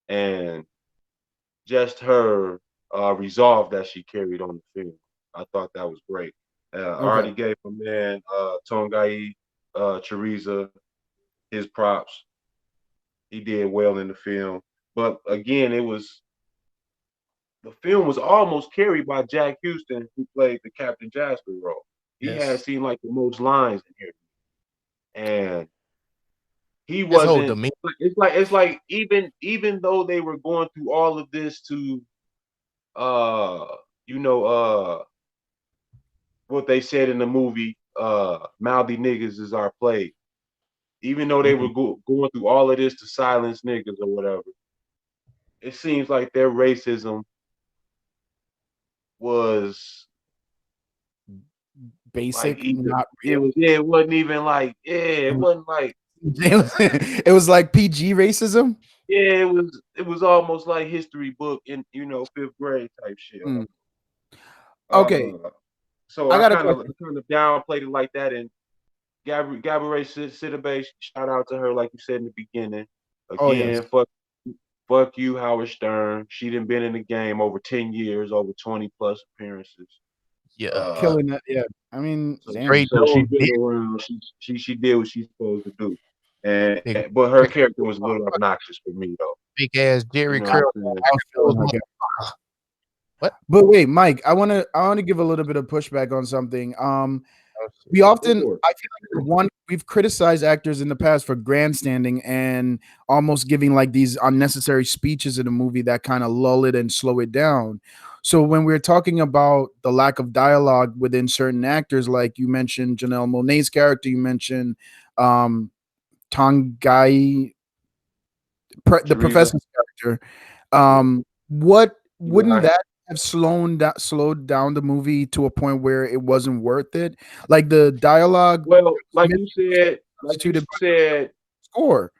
and just her resolve that she carried on the film. I thought that was great. I Okay. already gave my man Tongai Choriza his props. He did well in the film. But again, the film was almost carried by Jack Houston, who played the Captain Jasper role. He had Yes. seen like the most lines in here, and he His whole wasn't. demeanor. It's like even though they were going through all of this to uh you know what they said in the movie mouthy niggas is our play. Even though they Mhm. were going through all of this to silence niggas or whatever, it seems like their racism was like Basic, even not it real. was yeah, it wasn't even like it wasn't like It was like PG racism. yeah, it was almost like history book in fifth grade type shit. Mm. Okay, Uh, so I I got a kind of question. kind of downplayed it like that, and Gabrielle Sidibe, shout out to her like you said in the beginning. Oh yes, Again, fuck you, Howard Stern. She done been in the game over 10 years, over 20 plus appearances. Yeah. Uh, killing it. Yeah, I mean, so damn. Straight so she nose been dick. around. She did what she's supposed to do, Nigga. but her character was a little obnoxious for me though. Big ass You Jerry know what curl. I'm saying? I was feeling her. What? But wait, Mike, I want to give a little bit of pushback on something. Oh, shit. We often Sure. I feel like we've criticized actors in the past for grandstanding and almost giving like these unnecessary speeches in a movie that kind of lull it and slow it down. So when we're talking about the lack of dialogue within certain actors, like you mentioned Janelle Monae's character, you mentioned um Tongai, the Teresa. professor's character. Yeah. What wouldn't Eli. that have slowed down the movie to a point where it wasn't worth it? Like the dialogue Well, like you substituted by said, the score.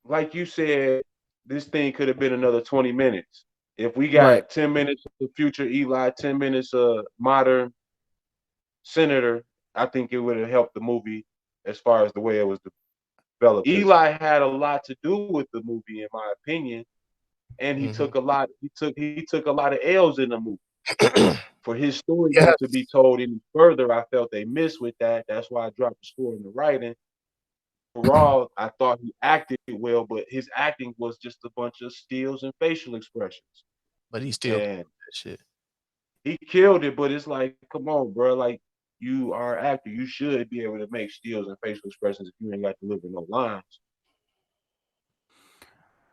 like you said, this thing could have been another 20 minutes. If we Right. got 10 minutes of future Eli, 10 minutes of modern Senator, I think it would have helped the movie as far as the way it was developed. Eli had a lot to do with the movie, in my opinion, and he Mhm. took a lot. He took a lot of L's in the movie. For his story Yes. not to be told any further, I felt they missed with that. That's why I dropped the score in the writing. Overall, I thought he acted well, but his acting was just a bunch of steals and facial expressions. But he still And that shit. he killed it, but it's like, come on, bro. Like, you are an actor. You should be able to make steals and facial expressions if you ain't got to deliver no lines.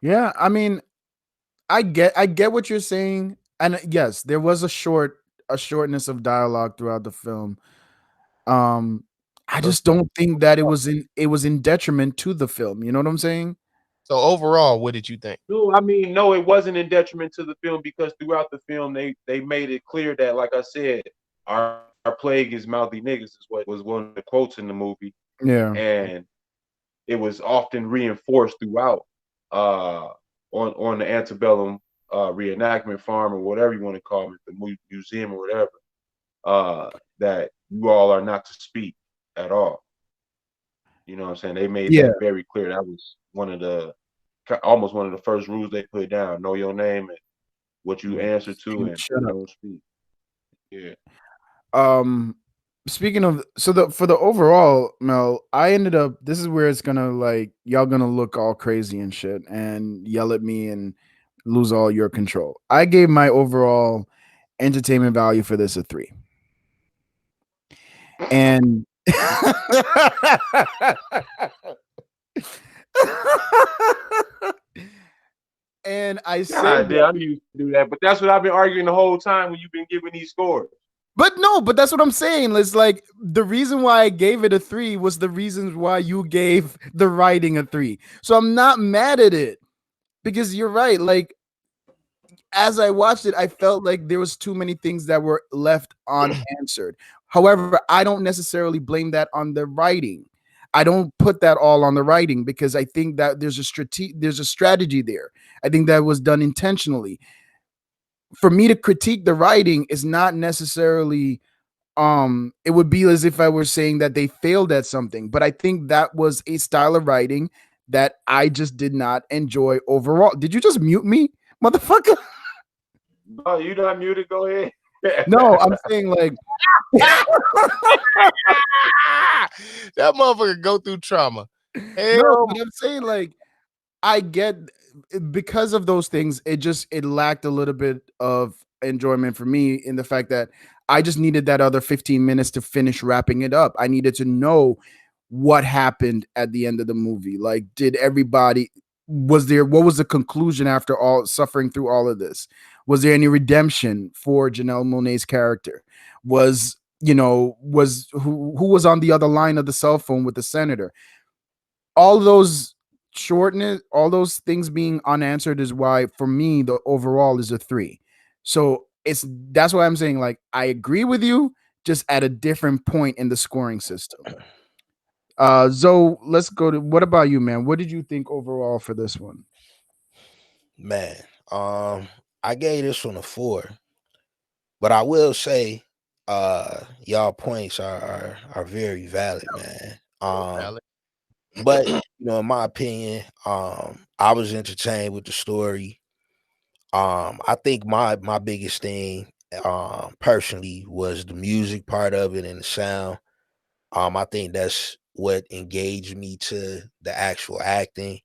Yeah, I mean, I get what you're saying. And yes, there was a shortness of dialogue throughout the film. Um I So just don't think that it was in detriment to the film. You know what I'm saying? so overall, what did you think? No, I mean, no, it wasn't in detriment to the film because throughout the film they made it clear that, like I said, our plague is mouthy niggas is what was one of the quotes in the movie, Yeah. and it was often reinforced throughout uh on the antebellum reenactment farm or whatever you want to call it, the museum or whatever, that you all are not to speak at all. You know what I'm saying? They made Yeah. that very clear. That was one of the almost one of the first rules they put down: know your name and what you answer to, And and shut up. don't speak. Yeah. Um, speaking of, so the for the overall, Mel, I ended up. This is where it's gonna like y'all gonna look all crazy and shit and yell at me and lose all your control. I gave my overall entertainment value for this a 3, and and I say God damn, that. I knew you could do that, but that's what I've been arguing the whole time when you've been giving these scores. But no, but that's what I'm saying. It's like the reason why I gave it a 3 was the reasons why you gave the writing a 3. So I'm not mad at it because you're right. Like as I watched it, I felt like there was too many things that were left unanswered. However, I don't necessarily blame that on the writing. I don't put that all on the writing because I think that there's a strategy there. I think that was done intentionally. For me to critique the writing is not necessarily it would be as if I were saying that they failed at something, but I think that was a style of writing that I just did not enjoy overall. Did you just mute me, motherfucker? No, you not muted. Go ahead. No, I'm saying like That motherfucker go through trauma. no, Hell, but I'm saying like I get because of those things, it lacked a little bit of enjoyment for me in the fact that I just needed that other 15 minutes to finish wrapping it up. I needed to know what happened at the end of the movie. Like, did everybody what was the conclusion after all suffering through all of this? Was there any redemption for Janelle Monae's character? Was who was on the other line of the cell phone with the senator? All those shortness, all those things being unanswered is why for me the overall is a 3. So that's why I'm saying like I agree with you, just at a different point in the scoring system. Zoe, let's go to what about you, man? What did you think overall for this one? Man, um, I gave this one a 4, but I will say, y'all points are very valid, man. valid. But in my opinion, I was entertained with the story. I think my biggest thing, personally, was the music part of it and the sound. I think that's what engaged me to the actual acting.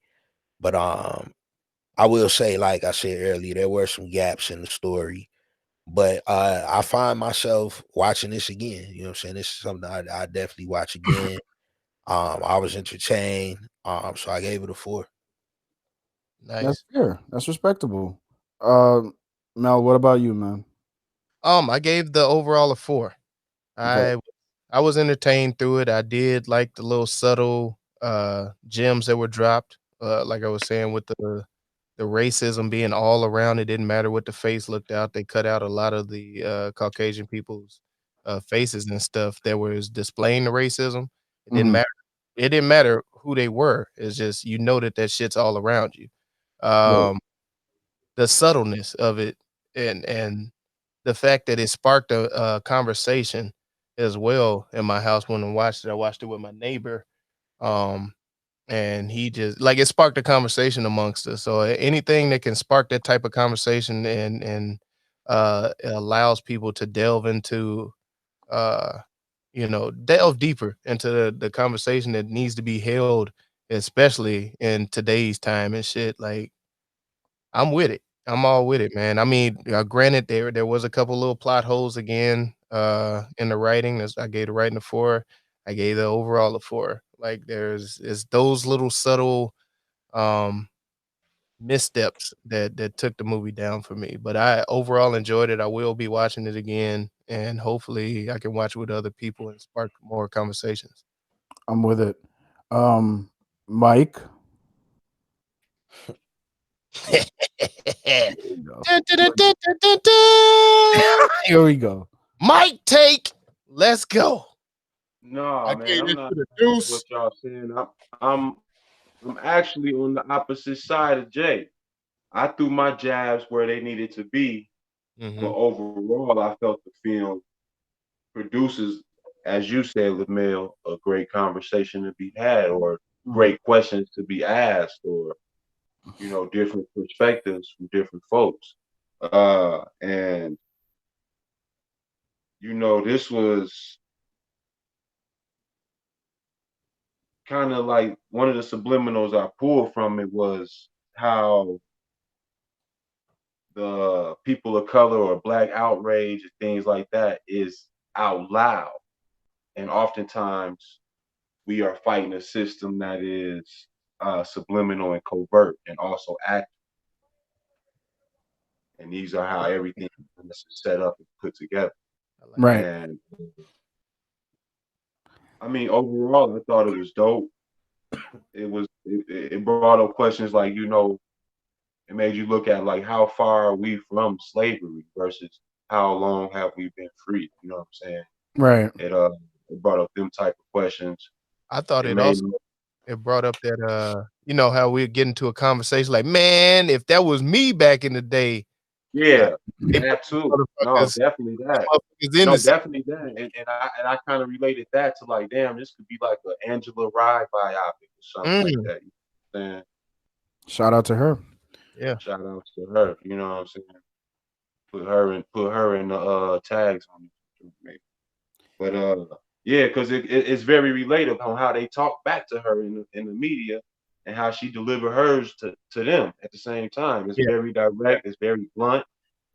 But I will say, like I said earlier, there were some gaps in the story. But I find myself watching this again. You know what I'm saying? This is something I definitely watch again. I was entertained. So I gave it a 4. That's Nice. fair. That's respectable. Um, Mel, what about you, man? I gave the overall a 4. Okay. I was entertained through it. I did like the little subtle gems that were dropped. Like I was saying with the racism being all around. It didn't matter what the face looked out. They cut out a lot of the Caucasian people's faces and stuff that was displaying the racism. It didn't Mhm. matter. It didn't matter who they were. It's just you know that shit's all around you. Right. Um, the subtleness of it and the fact that it sparked a conversation as well in my house when I watched it. I watched it with my neighbor. Um, and he just like it sparked a conversation amongst us. So anything that can spark that type of conversation and it allows people to delve into uh delve deeper into the conversation that needs to be held, especially in today's time and shit. Like I'm with it. I'm all with it, man. I mean, granted, there was a couple little plot holes again in the writing. I gave the writing a 4. I gave the overall a 4. Like there's is those little subtle um missteps that took the movie down for me. But I overall enjoyed it. I will be watching it again, and hopefully, I can watch it with other people and spark more conversations. I'm with it. Mike. Dun, There we go. dun, dun, dun, dun, dun, dun. Here we go. Mike, take. Let's go. No, I man, gave I'm this not to the mad at what deuce. y'all saying. I'm I'm actually on the opposite side of Jay. I threw my jabs where they needed to be, but Mhm. overall, I felt the film produces, as you said, Lamel, a great conversation to be had, or Mhm. great questions to be asked, or different perspectives from different folks. And this was kind of like one of the subliminals I pulled from it was how the people of color or black outrage and things like that is out loud. And oftentimes we are fighting a system that is subliminal and covert and also active. And these are how everything is set up and put together. I like Right. And I mean, overall, I thought it was dope. It brought up questions like, it made you look at like how far are we from slavery versus how long have we been free? You know what I'm saying? Right. It brought up them type of questions. I thought It it made also it brought up that how we get into a conversation like, man, if that was me back in the day, I, yeah, they put that these too. No, motherfuckers, definitely that. in No, the definitely that. And I kind of related that to like, damn, this could be like an Angela Rye biopic or something like mm, that. You know what I'm saying? Shout out to her. yeah. Shout out to her. You know what I'm saying? Put her in the tags on it, maybe. But yeah, because it's very related on how they talk back to her in the media and how she deliver hers to them at the same time. It's Yeah. very direct, it's very blunt,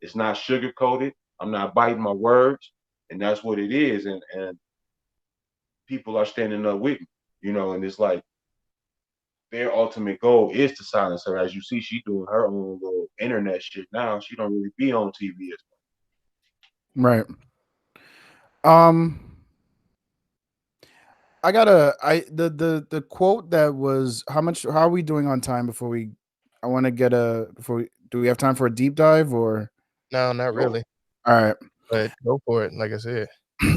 it's not sugar coated. I'm not biting my words, and that's what it is. And people are standing up with me, and it's like their ultimate goal is to silence her. As you see, she doing her own little internet shit now. She don't really be on TV as Right. Um, I gotta I the quote that was how are we doing on time before we I want to get a before we do we have time for a deep dive or No, not much. really. all right. But go for it. Like I said.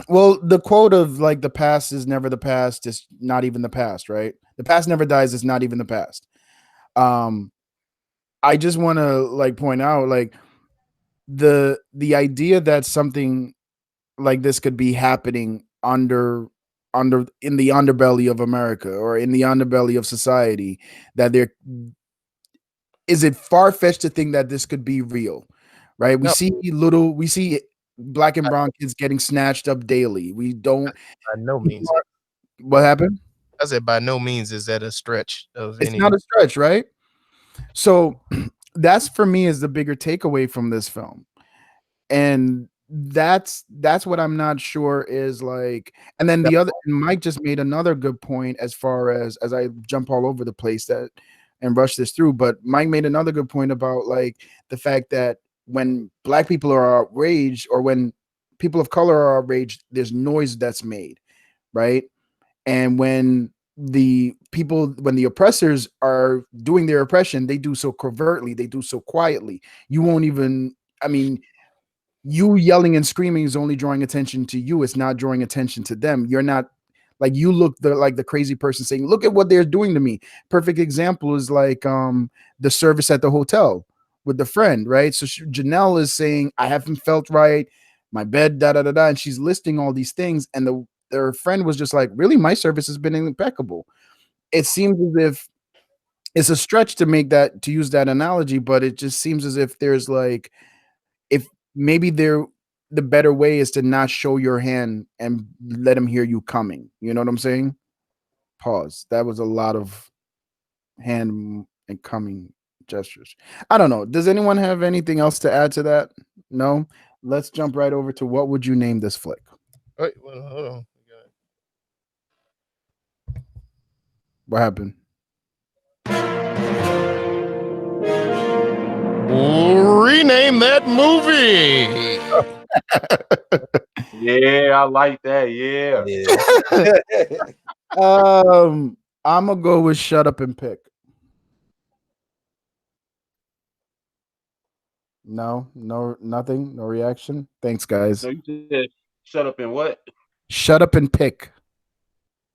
Well, the quote of like the past is never the past, it's not even the past, right? The past never dies, it's not even the past. Um I just want to like point out like the idea that something like this could be happening under in the underbelly of America or in the underbelly of society, that there is it far-fetched to think that this could be real, right? No, We see black and brown kids getting snatched up daily. We don't by no People means. are, what happened? I said by no means is that a stretch of It's any. not a stretch, right? So that's for me is the bigger takeaway from this film. And that's what I'm not sure is like. And then the other, and Mike just made another good point as far as I jump all over the place that and rush this through, but Mike made another good point about like the fact that when black people are outraged or when people of color are outraged, there's noise that's made, right? And when the oppressors are doing their oppression, they do so covertly, they do so quietly. You won't even, I mean, you yelling and screaming is only drawing attention to you. It's not drawing attention to them. You're not like you look like the crazy person saying, "Look at what they're doing to me." Perfect example is like the service at the hotel with the friend, right? So Janelle is saying, "I haven't felt right, my bed, da da da da," and she's listing all these things, and their friend was just like, "Really, my service has been impeccable." It seems as if it's a stretch to make that to use that analogy, but it just seems as if there's like if maybe the better way is to not show your hand and let them hear you coming. You know what I'm saying? Pause. That was a lot of hand and coming gestures. I don't know. Does anyone have anything else to add to that? No. Let's jump right over to what would you name this flick? Wait, well, hold on. What happened? Rename that movie. Yeah, I like that. Yeah. Yeah. I'm gonna go with shut up and pick. No, no, nothing, no reaction. Thanks, guys. No, you said shut up and what? Shut up and pick.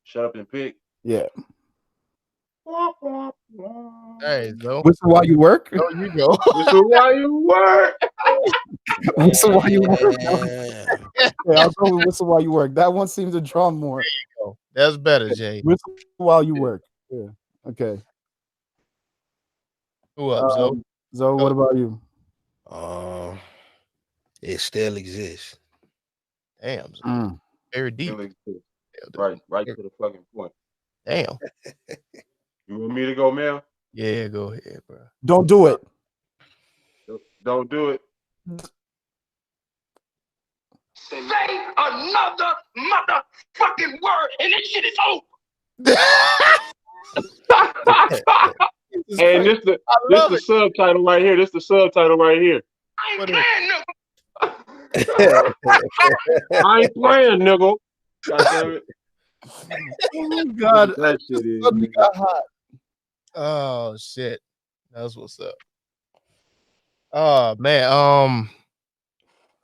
Shut up and pick. Yeah. Hey, so Whistle while you work. there you go. This is why you work. Whistle while you work. Yeah. Yeah, I'll go with whistle while you work. That one seems to draw more. That's better, Jay. Whistle while you work. Yeah. Okay. Who up, Zoe? Zoe, what about you? Um, it still exists. Damn, Zoe. Mm. Very deep. Still exists. Damn. Right to the fucking point. Damn. You want me to go, Mel? Yeah, go ahead, bro. Don't do it. Don't do it. Say another motherfucking word, and this shit is over. And this the subtitle right here. This the subtitle right here. I ain't What playing, nigga. I ain't playing, nigga. God damn it. Oh my God, That shit is. suddenly got hot. Oh shit. That's what's up. Oh man.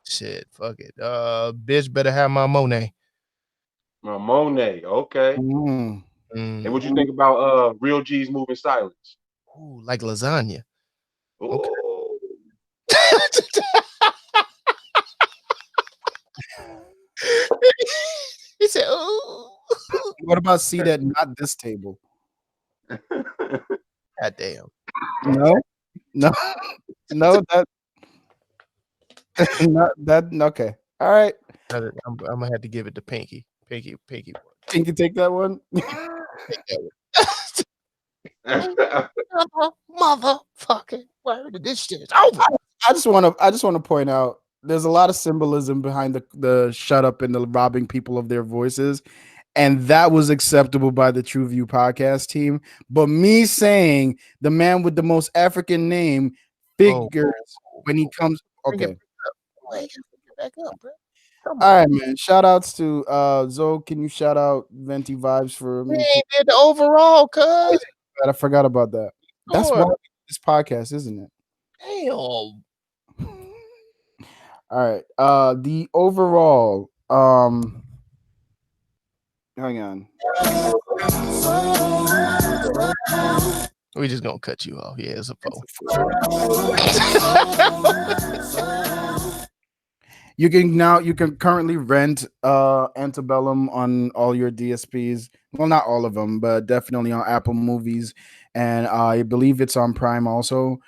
Shit. Fuck it. Bitch better have my Monet. My Monet. Okay. Mm. And Mm. what you think about Real G's Moving Silence? Ooh, like lasagna. Okay. Ooh. He said, "Ooh, What about seat at not this table? god damn." No, no, no. That not that. Okay, all right. I'm gonna have to give it to Pinky. Pinky. Can you take that one? Motherfucking word. This shit is over. I just want to point out there's a lot of symbolism behind the shut up and the robbing people of their voices, and that was acceptable by the True View podcast team. But me saying the man with the most African name figures when he comes. Okay, Wait, get back up, bro. Come all on. right, man. Shout outs to Zoe. Can you shout out Venti Vibes for We me? ain't did the overall, cuz. I forgot about that. That's Sure. why we do this podcast, isn't it? Damn. All right. The overall. Hang on. We just gonna cut you off. Yeah, it's a foe. You can currently rent Antebellum on all your DSPs. Well, not all of them, but definitely on Apple Movies, and I believe it's on Prime also.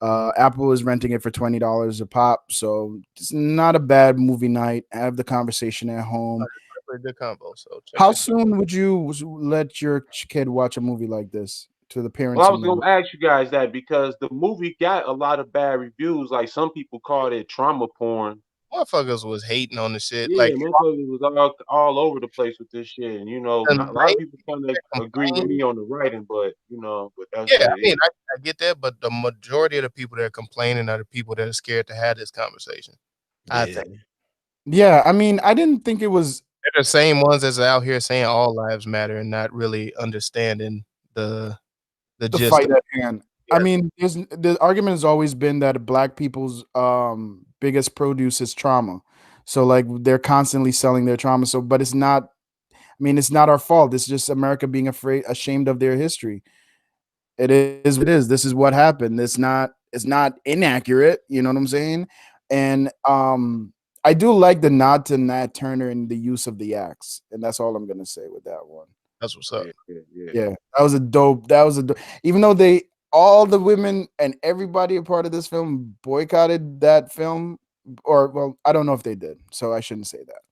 Apple is renting it for $20 a pop, so it's not a bad movie night. Have the conversation at home. Pretty good combo. So check How it. soon would you let your kid watch a movie like this to the Well, parents? I was gonna ask you guys that because the movie got a lot of bad reviews. Like some people called it trauma porn. Motherfuckers was hating on the shit. Yeah, Like motherfuckers was all over the place with this shit. And the a lot of main people kind of agree with complaint. me on the writing, but but that's Yeah, what I it mean, is. I get that, but the majority of the people that are complaining are the people that are scared to have this conversation. I Yeah. think Yeah, I mean, I didn't think it was they're the same ones that's out here saying all lives matter and not really understanding the the gist fight of at hand. I yeah. mean, the argument has always been that black people's biggest produce is trauma. So like they're constantly selling their trauma. So, but it's not. I mean, it's not our fault. It's just America being ashamed of their history. It is what it is. This is what happened. It's not inaccurate. You know what I'm saying? And I do like the nod to Nat Turner and the use of the axe, and that's all I'm gonna say with that one. That's what's up. Yeah. Yeah, that was a dope. That was a even though all the women and everybody a part of this film boycotted that film, or well, I don't know if they did, so I shouldn't say that.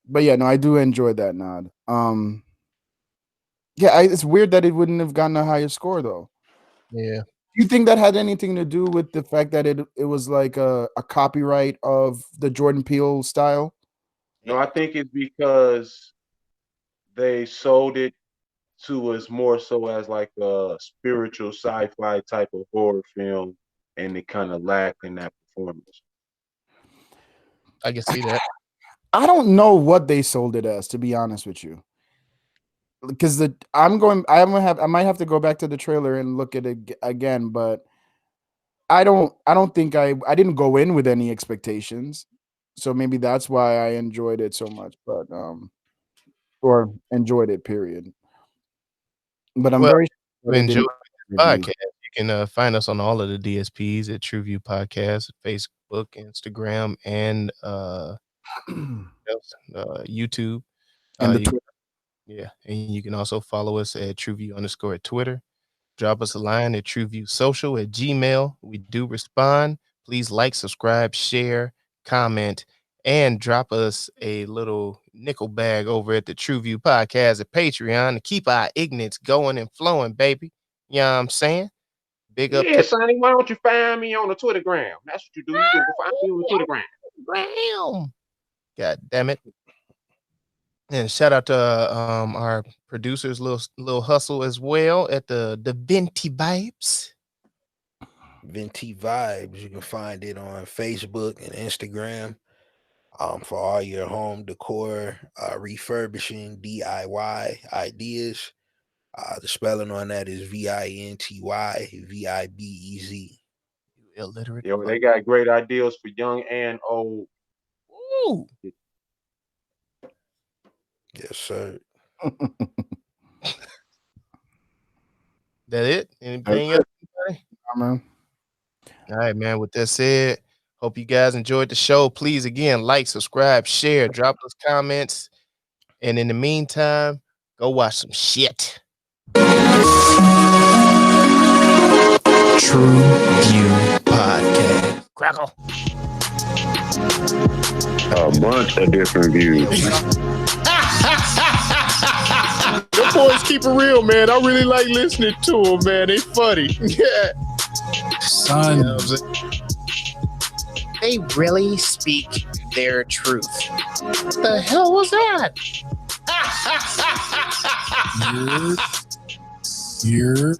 But yeah, no, I do enjoy that nod. Yeah, it's weird that it wouldn't have gotten a higher score though. Yeah. Do you think that had anything to do with the fact that it was like a copyright of the Jordan Peele style? No, I think it's because they sold it to us more so as like a spiritual sci-fi type of horror film, and it kind of lacked in that performance. I can see that. I don't know what they sold it as, to be honest with you. Because I might have to go back to the trailer and look at it again, but I don't think I didn't go in with any expectations. So maybe that's why I enjoyed it so much, but or enjoyed it, period. But I'm Well, very sure if that you it enjoy didn't the reviews. podcast, you can find us on all of the DSPs at TrueView Podcast, Facebook, Instagram, and YouTube. And the You Twitter. Yeah, and you can also follow us at TrueView _ at Twitter. Drop us a line at trueviewsocial@gmail. We do respond. Please like, subscribe, share, comment, and drop us a little nickel bag over at the True View Podcast at Patreon to keep our ignorance going and flowing, baby. You know what I'm saying? Big up Yeah, to Sonny, why don't you find me on the Twittergram? That's what you do. You can go find me on the Twittergram. Bam. God damn it. And shout out to our producers, little hustle as well at the Venti Vibes. Venti Vibes. You can find it on Facebook and Instagram. For all your home decor, refurbishing, DIY ideas. The spelling on that is VINTY VIBEZ. You illiterate. Yo, they got great ideas for young and old. Ooh. Yes, sir. That it? Anything else? Man. All right, man. With that said, hope you guys enjoyed the show. Please, again, like, subscribe, share, drop us comments. And in the meantime, go watch some shit. True View Podcast. Crackle. A bunch of different views. Them boys keep it real, man. I really like listening to them, man. They funny. Yeah. Son. They really speak their truth. What the hell was that? You're